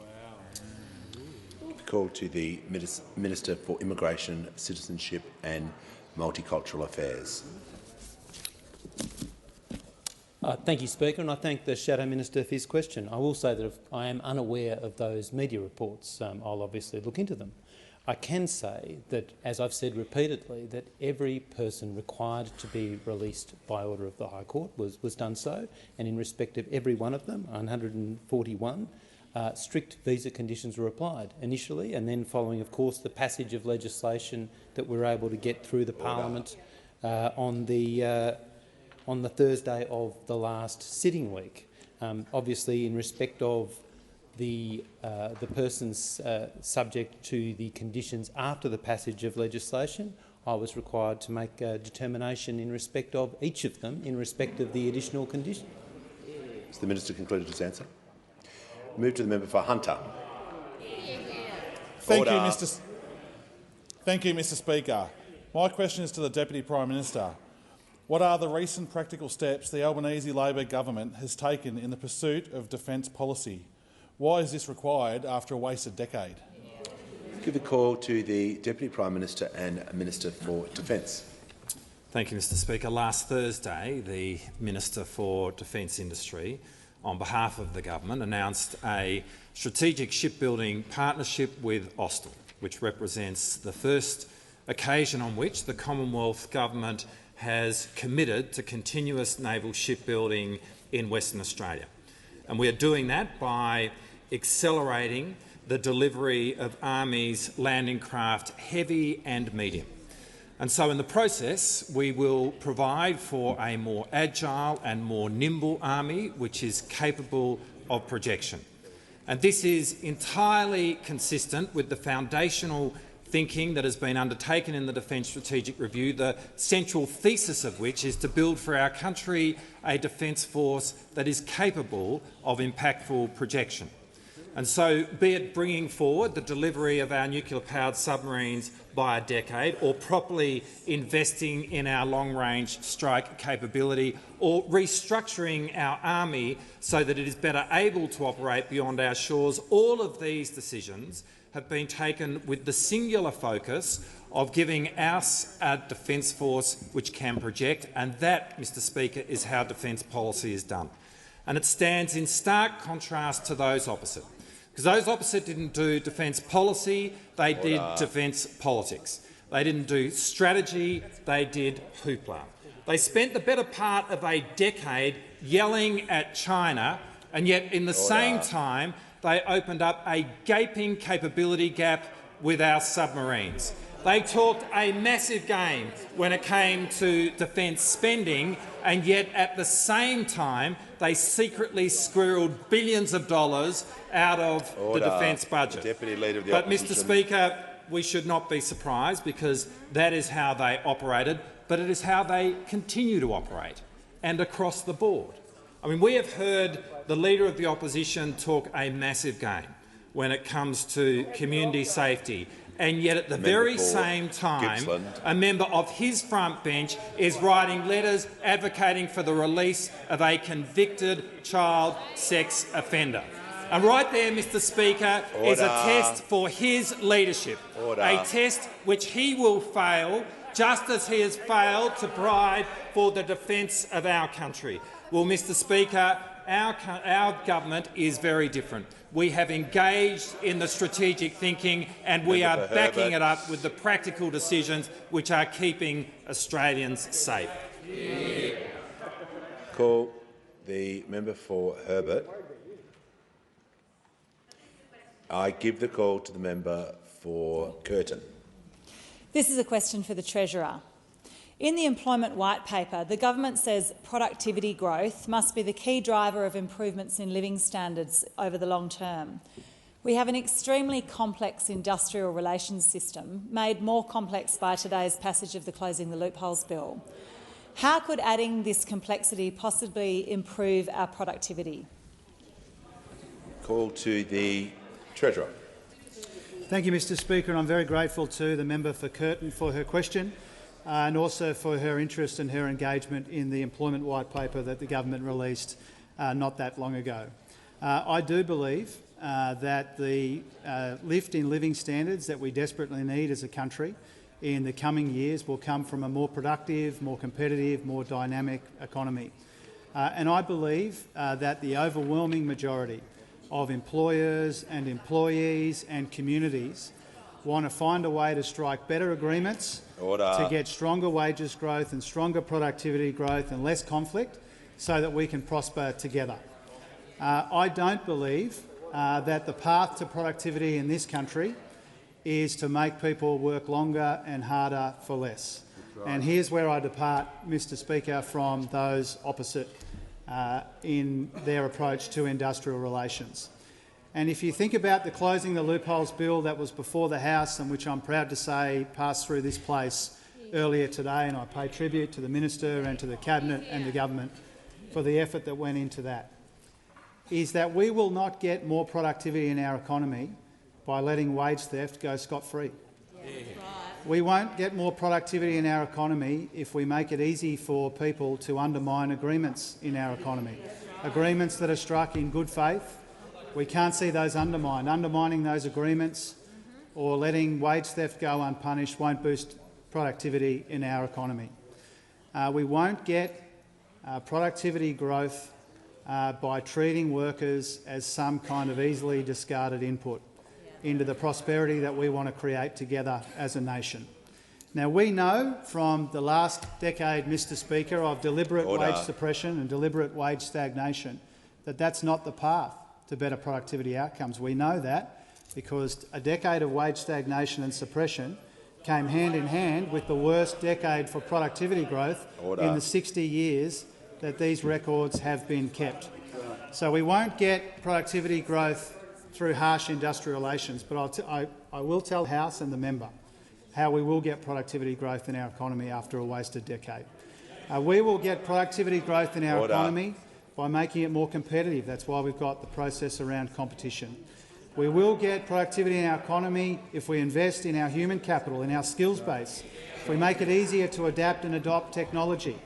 Call to the Minister for Immigration, Citizenship and Multicultural Affairs. Thank you, Speaker, and I thank the Shadow Minister for his question. I will say that if I am unaware of those media reports, I'll obviously look into them. I can say that, as I've said repeatedly, that every person required to be released by order of the High Court was done so, and in respect of every one of them, 141, strict visa conditions were applied initially, and then following, of course, the passage of legislation that we were able to get through the Parliament on the Thursday of the last sitting week. Obviously, in respect of the persons subject to the conditions after the passage of legislation, I was required to make a determination in respect of each of them in respect of the additional condition. Has the Minister concluded his answer? Move to the member for Hunter. Thank you, Mr Speaker. My question is to the Deputy Prime Minister. What are the recent practical steps the Albanese Labor government has taken in the pursuit of defence policy? Why is this required after a wasted decade? Give a call to the Deputy Prime Minister and Minister for Defence. Thank you, Mr Speaker. Last Thursday, the Minister for Defence Industry, on behalf of the government, announced a strategic shipbuilding partnership with Austal, which represents the first occasion on which the Commonwealth Government has committed to continuous naval shipbuilding in Western Australia. And we are doing that by accelerating the delivery of Army's landing craft heavy and medium. And so in the process, we will provide for a more agile and more nimble Army which is capable of projection. And this is entirely consistent with the foundational thinking that has been undertaken in the Defence Strategic Review, the central thesis of which is to build for our country a defence force that is capable of impactful projection. And so, be it bringing forward the delivery of our nuclear-powered submarines by a decade, or properly investing in our long-range strike capability, or restructuring our Army so that it is better able to operate beyond our shores, all of these decisions have been taken with the singular focus of giving us a defence force which can project, and that, Mr Speaker, is how defence policy is done. And it stands in stark contrast to those opposite. Because those opposite didn't do defence policy, they did defence politics. They didn't do strategy, they did hoopla. They spent the better part of a decade yelling at China, and yet in the same time they opened up a gaping capability gap with our submarines. They talked a massive game when it came to defence spending, and yet at the same time they secretly squirreled billions of dollars out of the defence budget. Deputy Leader of the But, Opposition. Mr Speaker, we should not be surprised, because that is how they operated, but it is how they continue to operate, and across the board. I mean, we have heard the Leader of the Opposition talk a massive game when it comes to community safety, and yet at the very same time Gippsland. a member of his front bench is writing letters advocating for the release of a convicted child sex offender. And right there, Mr Speaker, is a test for his leadership, a test which he will fail, just as he has failed to provide for the defence of our country. Well, Mr Speaker, our government is very different. We have engaged in the strategic thinking, and we are backing it up with the practical decisions which are keeping Australians safe. Call the member for Herbert. I give the call to the member for Curtin. This is a question for the Treasurer. In the Employment White Paper, the government says productivity growth must be the key driver of improvements in living standards over the long term. We have an extremely complex industrial relations system, made more complex by today's passage of the Closing the Loopholes Bill. How could adding this complexity possibly improve our productivity? Call to the Treasurer. Thank you, Mr Speaker, and I'm very grateful to the member for Curtin for her question and also for her interest and her engagement in the Employment White Paper that the government released not that long ago. I do believe that the lift in living standards that we desperately need as a country in the coming years will come from a more productive, more competitive, more dynamic economy. And I believe that the overwhelming majority of employers and employees and communities want to find a way to strike better agreements to get stronger wages growth and stronger productivity growth and less conflict so that we can prosper together. I don't believe that the path to productivity in this country is to make people work longer and harder for less. And here's where I depart, Mr Speaker, from those opposite in their approach to industrial relations. And if you think about the Closing the Loopholes Bill that was before the House and which I'm proud to say passed through this place earlier today, and I pay tribute to the Minister and to the Cabinet and the Government for the effort that went into that, is that we will not get more productivity in our economy by letting wage theft go scot-free. We won't get more productivity in our economy if we make it easy for people to undermine agreements in our economy, agreements that are struck in good faith. We can't see those undermined. Undermining those agreements or letting wage theft go unpunished won't boost productivity in our economy. We won't get productivity growth by treating workers as some kind of easily discarded input into the prosperity that we want to create together as a nation. Now, we know from the last decade, Mr Speaker, of deliberate wage suppression and deliberate wage stagnation that that's not the path to better productivity outcomes. We know that because a decade of wage stagnation and suppression came hand in hand with the worst decade for productivity growth in the 60 years that these records have been kept. So we won't get productivity growth through harsh industrial relations, but I will tell the House and the member how we will get productivity growth in our economy after a wasted decade. We will get productivity growth in our economy by making it more competitive. That's why we've got the process around competition. We will get productivity in our economy if we invest in our human capital, in our skills base, if we make it easier to adapt and adopt technology,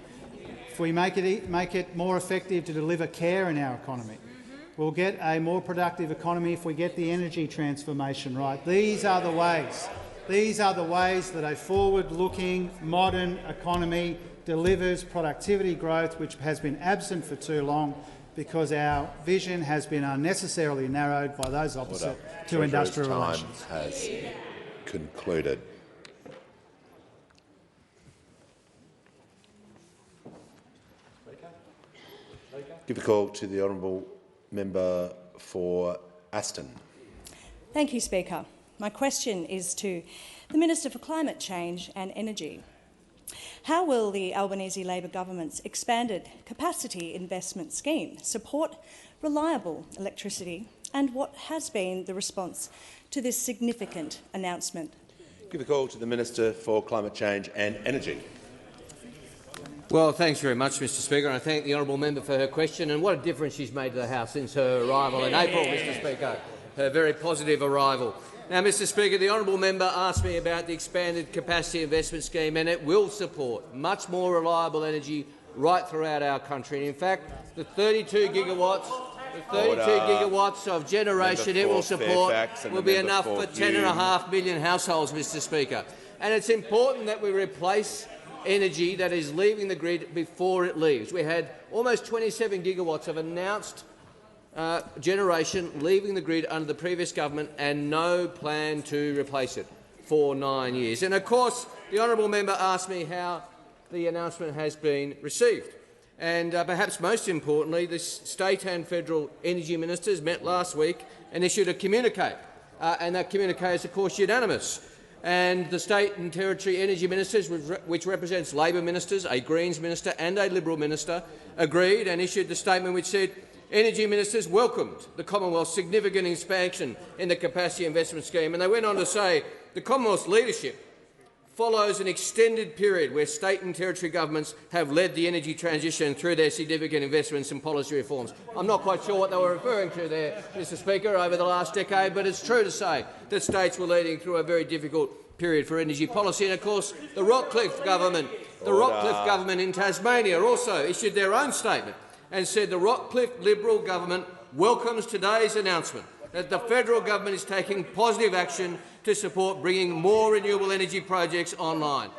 if we make it more effective to deliver care in our economy. We'll get a more productive economy if we get the energy transformation right. These are the ways. These are the ways that a forward-looking, modern economy delivers productivity growth, which has been absent for too long because our vision has been unnecessarily narrowed by those opposite to industrial relations. Has concluded. Give the call to the honourable member for Aston. Thank you, Speaker. My question is to the Minister for Climate Change and Energy. How will the Albanese Labor government's expanded capacity investment scheme support reliable electricity, and what has been the response to this significant announcement? Give a call to the Minister for Climate Change and Energy. Well, thanks very much, Mr Speaker, and I thank the honourable member for her question, and what a difference she's made to the House since her arrival in April, Mr Speaker, her very positive arrival. Now, Mr Speaker, the honourable member asked me about the expanded capacity investment scheme, and it will support much more reliable energy right throughout our country. And in fact, the 32 gigawatts of generation it will support will be enough for 10.5 million households, Mr Speaker. And it's important that we replace energy that is leaving the grid before it leaves. We had almost 27 gigawatts of announced generation leaving the grid under the previous government and no plan to replace it for 9 years. And of course, the honourable member asked me how the announcement has been received. And perhaps most importantly, the state and federal energy ministers met last week and issued a communique. And that communique is, of course, unanimous. And the state and territory energy ministers, which represents Labor ministers, a Greens minister and a Liberal minister, agreed and issued the statement which said energy ministers welcomed the Commonwealth's significant expansion in the capacity investment scheme. And they went on to say the Commonwealth's leadership follows an extended period where state and territory governments have led the energy transition through their significant investments and policy reforms. I'm not quite sure what they were referring to there, Mr Speaker, over the last decade, but it's true to say that states were leading through a very difficult period for energy policy. And of course, the Rockcliffe government in Tasmania also issued their own statement and said the Rockcliffe Liberal government welcomes today's announcement that the federal government is taking positive action to support bringing more renewable energy projects online.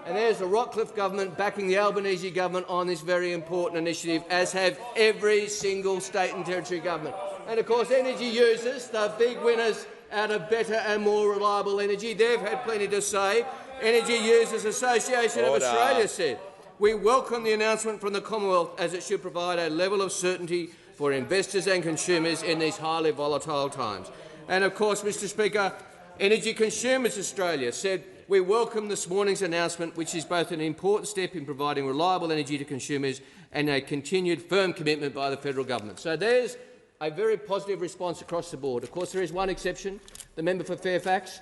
And there's the Rockcliffe government backing the Albanese government on this very important initiative, as have every single state and territory government. And of course, energy users, the big winners out of better and more reliable energy, they've had plenty to say. Energy Users Association of Australia said, "We welcome the announcement from the Commonwealth as it should provide a level of certainty for investors and consumers in these highly volatile times." And of course, Mr Speaker, Energy Consumers Australia said, "We welcome this morning's announcement, which is both an important step in providing reliable energy to consumers and a continued firm commitment by the federal government." So there's a very positive response across the board. Of course, there is one exception, the member for Fairfax.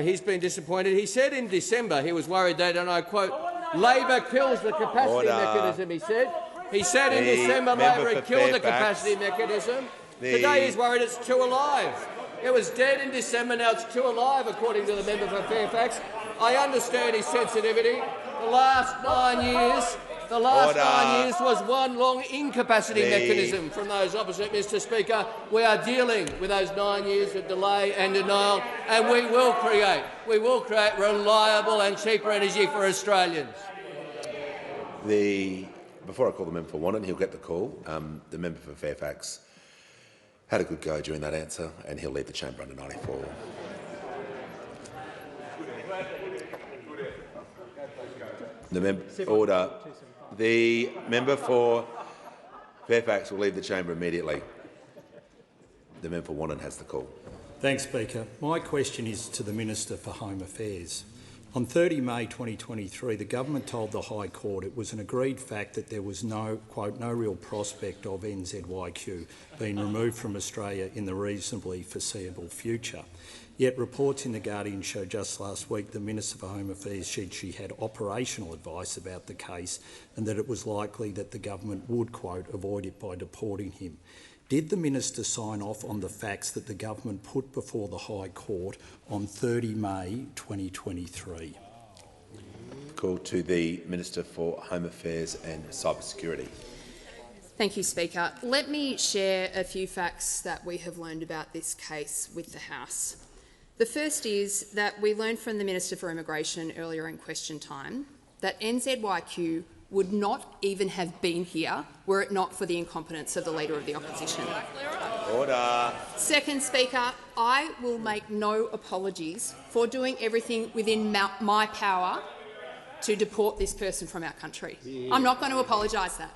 He's been disappointed. He said in December he was worried that, and I quote, "Labor kills the capacity mechanism," he said. He said in December Labor had killed the capacity mechanism. Today he's worried it's too alive. It was dead in December, now it's too alive, according to the member for Fairfax. I understand his sensitivity. The last 9 years was one long incapacity mechanism from those opposite, Mr Speaker. We are dealing with those 9 years of delay and denial, and we will create reliable and cheaper energy for Australians. Before I call the member for Wannon, he'll get the call. The member for Fairfax had a good go during that answer, and he'll leave the chamber under 94. The member for Fairfax will leave the chamber immediately. The member for Wannon has the call. Thanks, Speaker. My question is to the Minister for Home Affairs. On 30 May 2023, the government told the High Court it was an agreed fact that there was no real prospect of NZYQ being removed from Australia in the reasonably foreseeable future. Yet reports in The Guardian showed just last week the Minister for Home Affairs said she had operational advice about the case and that it was likely that the government would, quote, avoid it by deporting him. Did the minister sign off on the facts that the government put before the High Court on 30 May 2023? Call to the Minister for Home Affairs and Cybersecurity. Thank you, Speaker. Let me share a few facts that we have learned about this case with the House. The first is that we learned from the Minister for Immigration earlier in question time that NZYQ would not even have been here were it not for the incompetence of the Leader of the Opposition. Order. Second, Speaker, I will make no apologies for doing everything within my power to deport this person from our country. I'm not going to apologise that.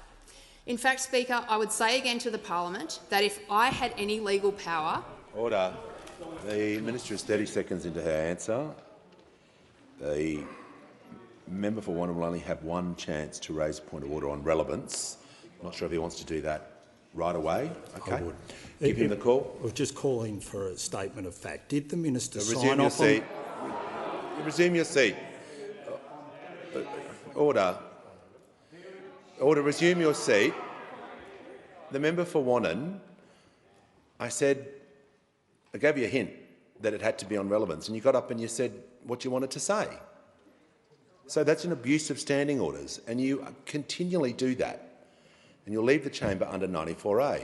In fact, Speaker, I would say again to the parliament that if I had any legal power— Order. The minister is 30 seconds into her answer. The member for Wannon will only have one chance to raise a point of order on relevance. I'm not sure if he wants to do that right away. Okay. I would. Give him the call. I was just calling for a statement of fact. Did the minister Resume your seat. Resume your seat. Order. Order. Resume your seat. The member for Wannon, I gave you a hint that it had to be on relevance, and you got up and you said what you wanted to say. So that's an abuse of standing orders, and you continually do that, and you'll leave the chamber under 94A.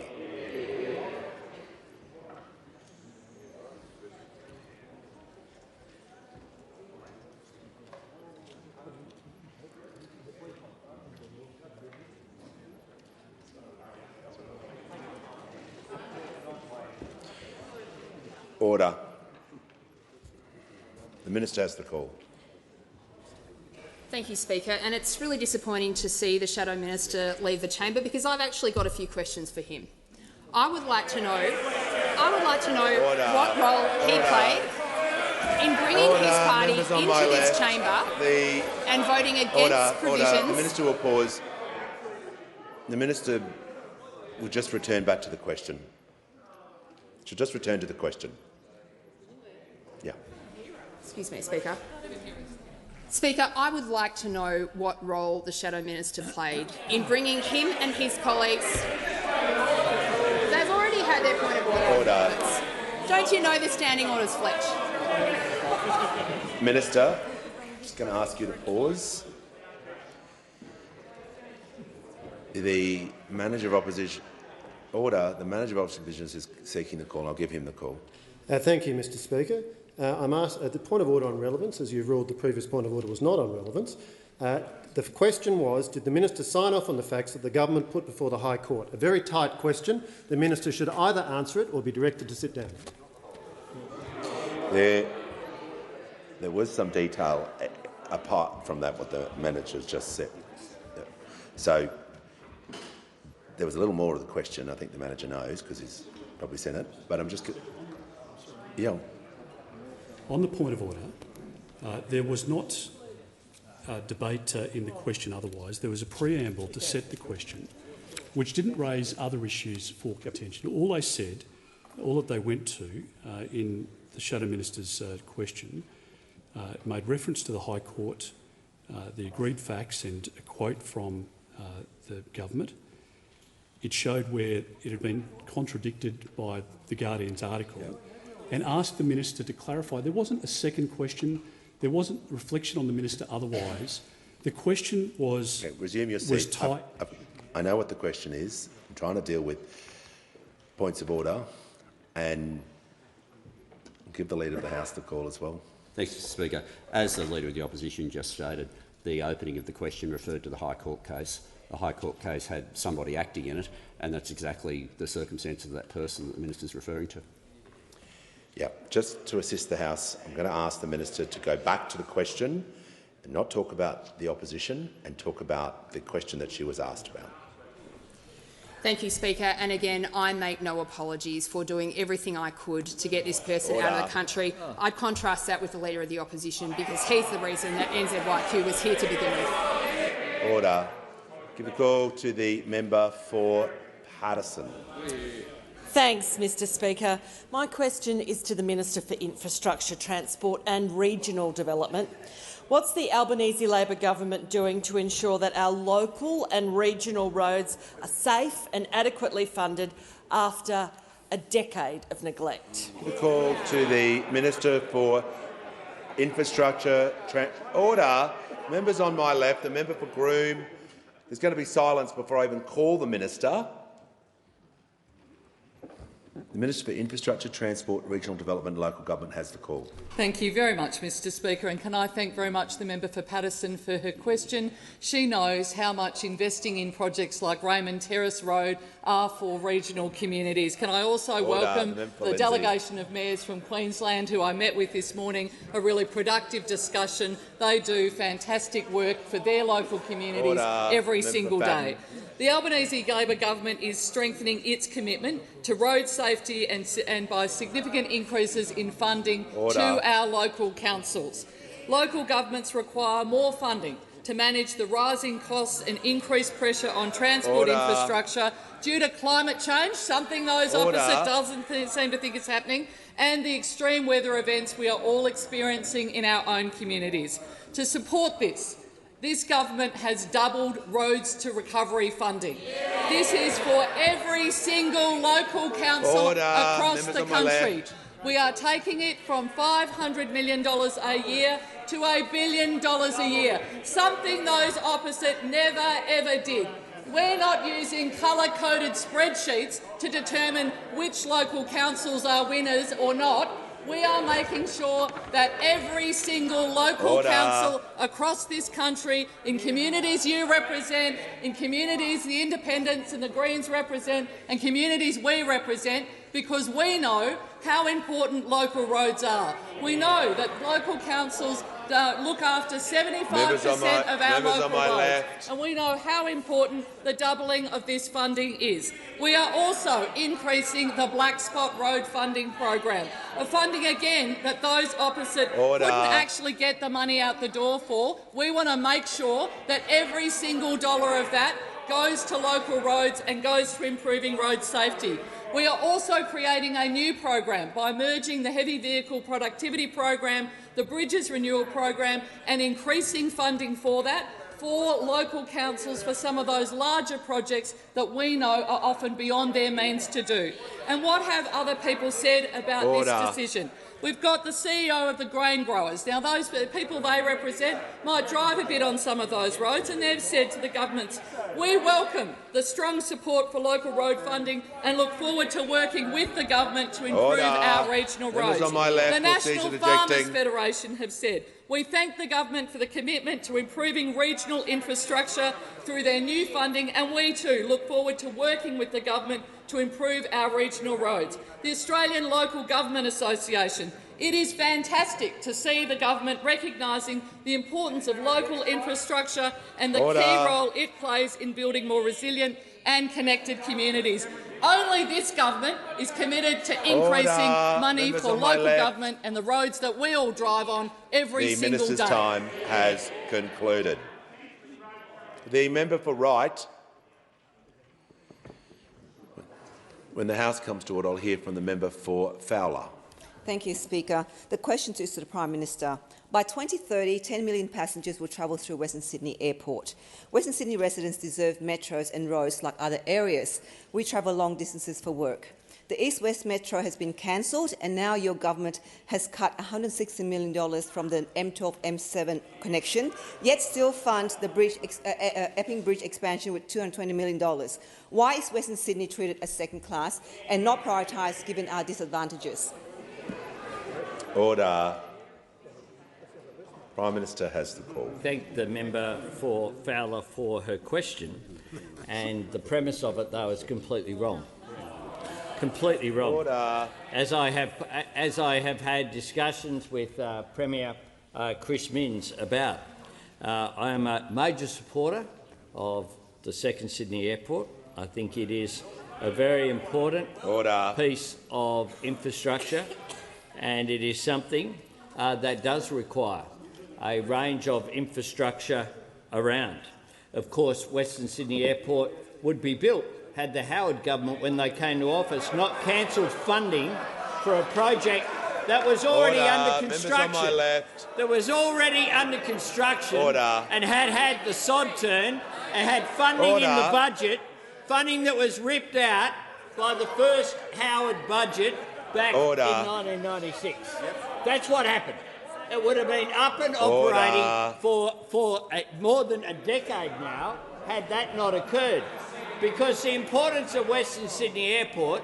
Order. The minister has the call. Thank you, Speaker. And it's really disappointing to see the Shadow Minister leave the chamber because I've actually got a few questions for him. I would like to know what role he played in bringing his party into this chamber and voting against provisions. The minister will pause. The minister will just return back to the question. She'll just return to the question. Yeah. Excuse me, Speaker. Speaker, I would like to know what role the Shadow Minister played in bringing him and his colleagues. They've already had their point of order. Don't you know the standing orders, Fletch? Minister, I'm just going to ask you to pause. The Manager of Opposition. Order. The Manager of Opposition is seeking the call. I'll give him the call. Thank you, Mr Speaker. I'm asked the point of order on relevance, as you've ruled the previous point of order was not on relevance. The question was, did the minister sign off on the facts that the government put before the High Court? A very tight question. The minister should either answer it or be directed to sit down. There was some detail apart from that, what the manager's just said. So there was a little more of the question. I think the manager knows because he's probably seen it. But I'm just, yeah. On the point of order, there was not a debate in the question otherwise. There was a preamble to set the question, which didn't raise other issues for contention. All they said, all that they went to in the Shadow Minister's question, made reference to the High Court, the agreed facts and a quote from the government. It showed where it had been contradicted by the Guardian's article and asked the minister to clarify. There wasn't a second question. There wasn't reflection on the minister otherwise. The question was, resume your seat. Was tight. I know what the question is. I'm trying to deal with points of order and give the Leader of the House the call as well. Thanks, Mr Speaker. As the Leader of the Opposition just stated, the opening of the question referred to the High Court case. The High Court case had somebody acting in it, and that's exactly the circumstance of that person that the minister is referring to. Yeah, just to assist the House, I'm going to ask the minister to go back to the question and not talk about the opposition and talk about the question that she was asked about. Thank you, Speaker. And again, I make no apologies for doing everything I could to get this person out of the country. I'd contrast that with the Leader of the Opposition because he's the reason that NZYQ was here to begin with. Order. Give a call to the member for Paterson. Thanks, Mr Speaker. My question is to the Minister for Infrastructure, Transport and Regional Development. What's the Albanese Labor government doing to ensure that our local and regional roads are safe and adequately funded after a decade of neglect? Give a call to the Minister for Infrastructure. Order. Members on my left, the member for Groom. There's going to be silence before I even call the minister. The Minister for Infrastructure, Transport, Regional Development and Local Government has the call. Thank you very much, Mr Speaker, and can I thank very much the member for Paterson for her question. She knows how much investing in projects like Raymond Terrace Road are for regional communities. Can I also welcome the delegation of mayors from Queensland who I met with this morning, a really productive discussion. They do fantastic work for their local communities every single day. The Albanese Labor government is strengthening its commitment to road safety and by significant increases in funding to our local councils. local governments require more funding to manage the rising costs and increased pressure on transport infrastructure due to climate change, something those opposite doesn't seem to think is happening, and the extreme weather events we are all experiencing in our own communities. To support this, this government has doubled Roads to Recovery funding. This is for every single local council across the country. We are taking it from $500 million a year to $1 billion a year, something those opposite never ever did. We're not using colour-coded spreadsheets to determine which local councils are winners or not. We are making sure that every single local council across this country, in communities you represent, in communities the Independents and the Greens represent, and communities we represent, because we know how important local roads are. We know that local councils look after 75% of our local roads, and we know how important the doubling of this funding is. We are also increasing the Black Spot Road funding program, a funding again that those opposite wouldn't actually get the money out the door for. We want to make sure that every single dollar of that goes to local roads and goes to improving road safety. We are also creating a new program by merging the Heavy Vehicle Productivity Program, the Bridges Renewal Program, and increasing funding for that for local councils for some of those larger projects that we know are often beyond their means to do. And what have other people said about this decision? We've got the CEO of the grain growers. Now, those people they represent might drive a bit on some of those roads, and they've said to the governments, we welcome the strong support for local road funding and look forward to working with the government to improve our regional roads. The National Farmers Federation have said, we thank the government for the commitment to improving regional infrastructure through their new funding, and we too look forward to working with the government to improve our regional roads. The Australian Local Government Association. It is fantastic to see the government recognising the importance of local infrastructure and the key role it plays in building more resilient and connected communities. Only this government is committed to increasing money for local government and the roads that we all drive on every single day. The minister's time has concluded. The member for Wright. When the House comes to order, I'll hear from the member for Fowler. Thank you, Speaker. The question is to the Prime Minister. By 2030, 10 million passengers will travel through Western Sydney Airport. Western Sydney residents deserve metros and roads like other areas. We travel long distances for work. The East-West Metro has been cancelled, and now your government has cut $160 million from the M12-M7 connection, yet still funds the Epping Bridge expansion with $220 million. Why is Western Sydney treated as second class and not prioritised given our disadvantages? Order. Prime Minister has the call. Thank the member for Fowler for her question, and the premise of it, though, is completely wrong. Completely wrong. Order. As I have had discussions with Premier Chris Minns about, I am a major supporter of the second Sydney Airport. I think it is a very important piece of infrastructure, and it is something that does require a range of infrastructure around. Of course, Western Sydney Airport would be built had the Howard government, when they came to office, not cancelled funding for a project that was already under construction. That was already under construction and had the sod turn and had funding in the budget, funding that was ripped out by the first Howard budget back in 1996. That's what happened. It would have been up and operating for more than a decade now had that not occurred. Because the importance of Western Sydney Airport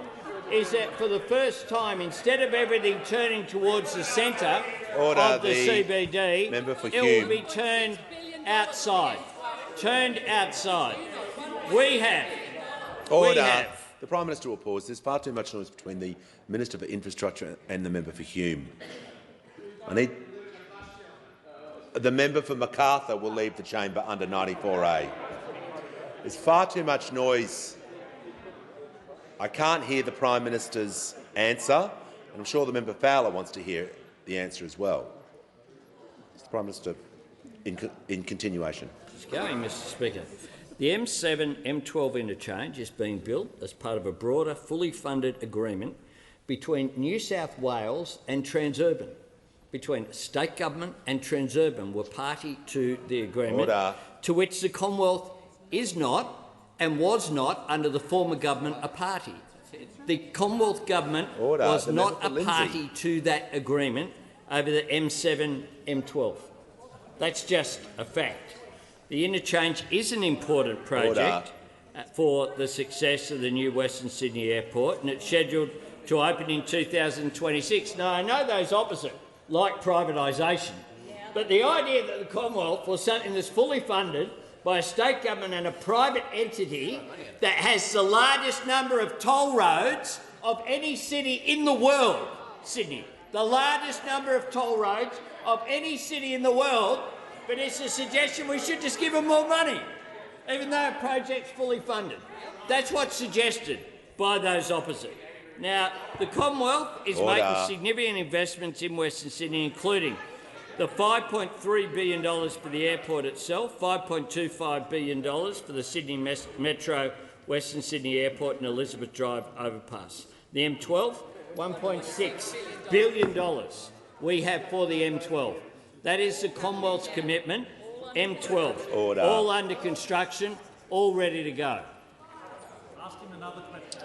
is that for the first time, instead of everything turning towards the centre of the CBD, it will be turned outside. Turned outside. We have. The Prime Minister will pause. There's far too much noise between the Minister for Infrastructure and the member for Hume. The member for Macarthur will leave the chamber under 94A. There's far too much noise. I can't hear the Prime Minister's answer, and I'm sure the member Fowler wants to hear the answer as well. There's Prime Minister, in continuation. It's going, Mr Speaker. The M7-M12 interchange is being built as part of a broader, fully funded agreement between New South Wales and Transurban. Between state government and Transurban were party to the agreement, to which the Commonwealth is not and was not under the former government a party. The Commonwealth government was not a party to that agreement over the M7-M12. That's just a fact. The interchange is an important project for the success of the new Western Sydney Airport, and it's scheduled to open in 2026. Now, I know those opposite like privatisation, but the idea that the Commonwealth, for something that's fully funded by a state government and a private entity that has the largest number of toll roads of any city in the world, Sydney, the largest number of toll roads of any city in the world, but it's a suggestion we should just give them more money, even though a project's fully funded. That's what's suggested by those opposite. Now, the Commonwealth is making significant investments in Western Sydney, including the $5.3 billion for the airport itself, $5.25 billion for the Sydney Metro, Western Sydney Airport and Elizabeth Drive overpass. The M12, $1.6 billion we have for the M12. That is the Commonwealth's commitment. M12, all under construction, all ready to go. Ask him another question.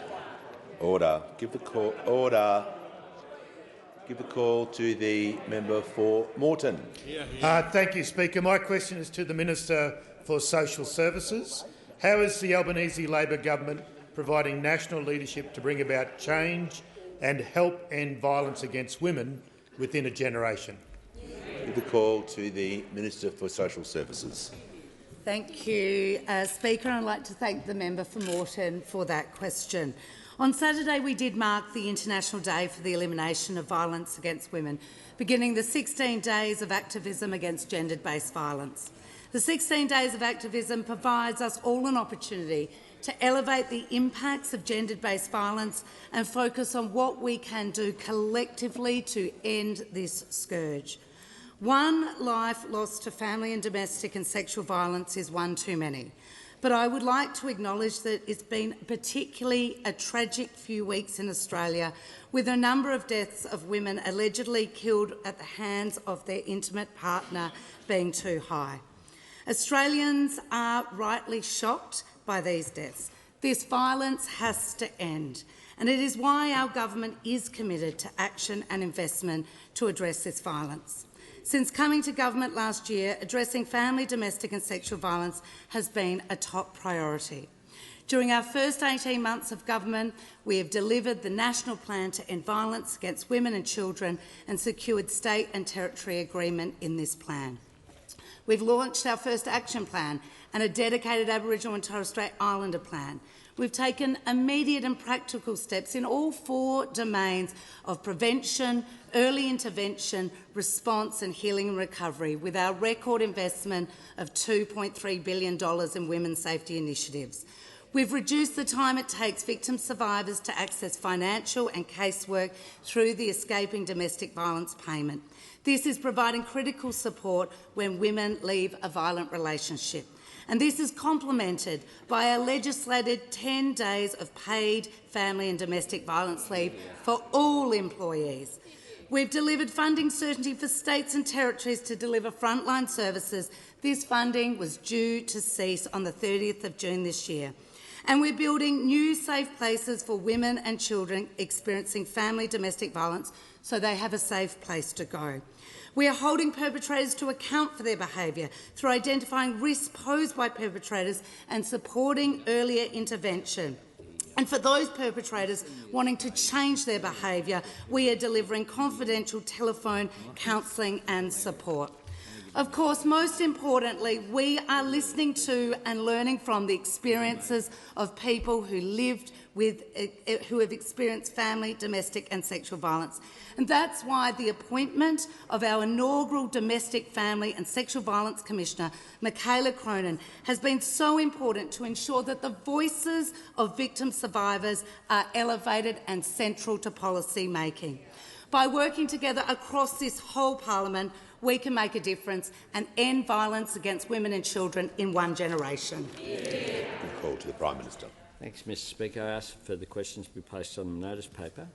Order. Give the call. Order. Give the call to the member for Moreton. Thank you, Speaker. My question is to the Minister for Social Services. How is the Albanese Labor government providing national leadership to bring about change and help end violence against women within a generation? Give the call to the Minister for Social Services. Thank you, Speaker. I'd like to thank the member for Moreton for that question. On Saturday, we did mark the International Day for the Elimination of Violence Against Women, beginning the 16 days of activism against gender-based violence. The 16 days of activism provides us all an opportunity to elevate the impacts of gender-based violence and focus on what we can do collectively to end this scourge. One life lost to family and domestic and sexual violence is one too many. But I would like to acknowledge that it's been particularly a tragic few weeks in Australia, with a number of deaths of women allegedly killed at the hands of their intimate partner being too high. Australians are rightly shocked by these deaths. This violence has to end, and it is why our government is committed to action and investment to address this violence. Since coming to government last year, addressing family, domestic and sexual violence has been a top priority. During our first 18 months of government, we have delivered the National Plan to End Violence Against Women and Children and secured state and territory agreement in this plan. We've launched our first action plan and a dedicated Aboriginal and Torres Strait Islander plan. We've taken immediate and practical steps in all 4 domains of prevention, early intervention, response and healing and recovery, with our record investment of $2.3 billion in women's safety initiatives. We've reduced the time it takes victim survivors to access financial and casework through the Escaping Domestic Violence Payment. This is providing critical support when women leave a violent relationship. And this is complemented by a legislated 10 days of paid family and domestic violence leave for all employees. We've delivered funding certainty for states and territories to deliver frontline services. This funding was due to cease on the 30th of June this year. And we're building new safe places for women and children experiencing family domestic violence so they have a safe place to go. We are holding perpetrators to account for their behaviour through identifying risks posed by perpetrators and supporting earlier intervention. And for those perpetrators wanting to change their behaviour, we are delivering confidential telephone counselling and support. Of course, most importantly, we are listening to and learning from the experiences of people who who have experienced family, domestic and sexual violence. And that's why the appointment of our inaugural Domestic, Family and Sexual Violence Commissioner, Michaela Cronin, has been so important to ensure that the voices of victim survivors are elevated and central to policy making. By working together across this whole parliament, we can make a difference and end violence against women and children in one generation. Call to the Prime Minister. Thanks, Mr Speaker. I ask for the questions to be placed on the notice paper.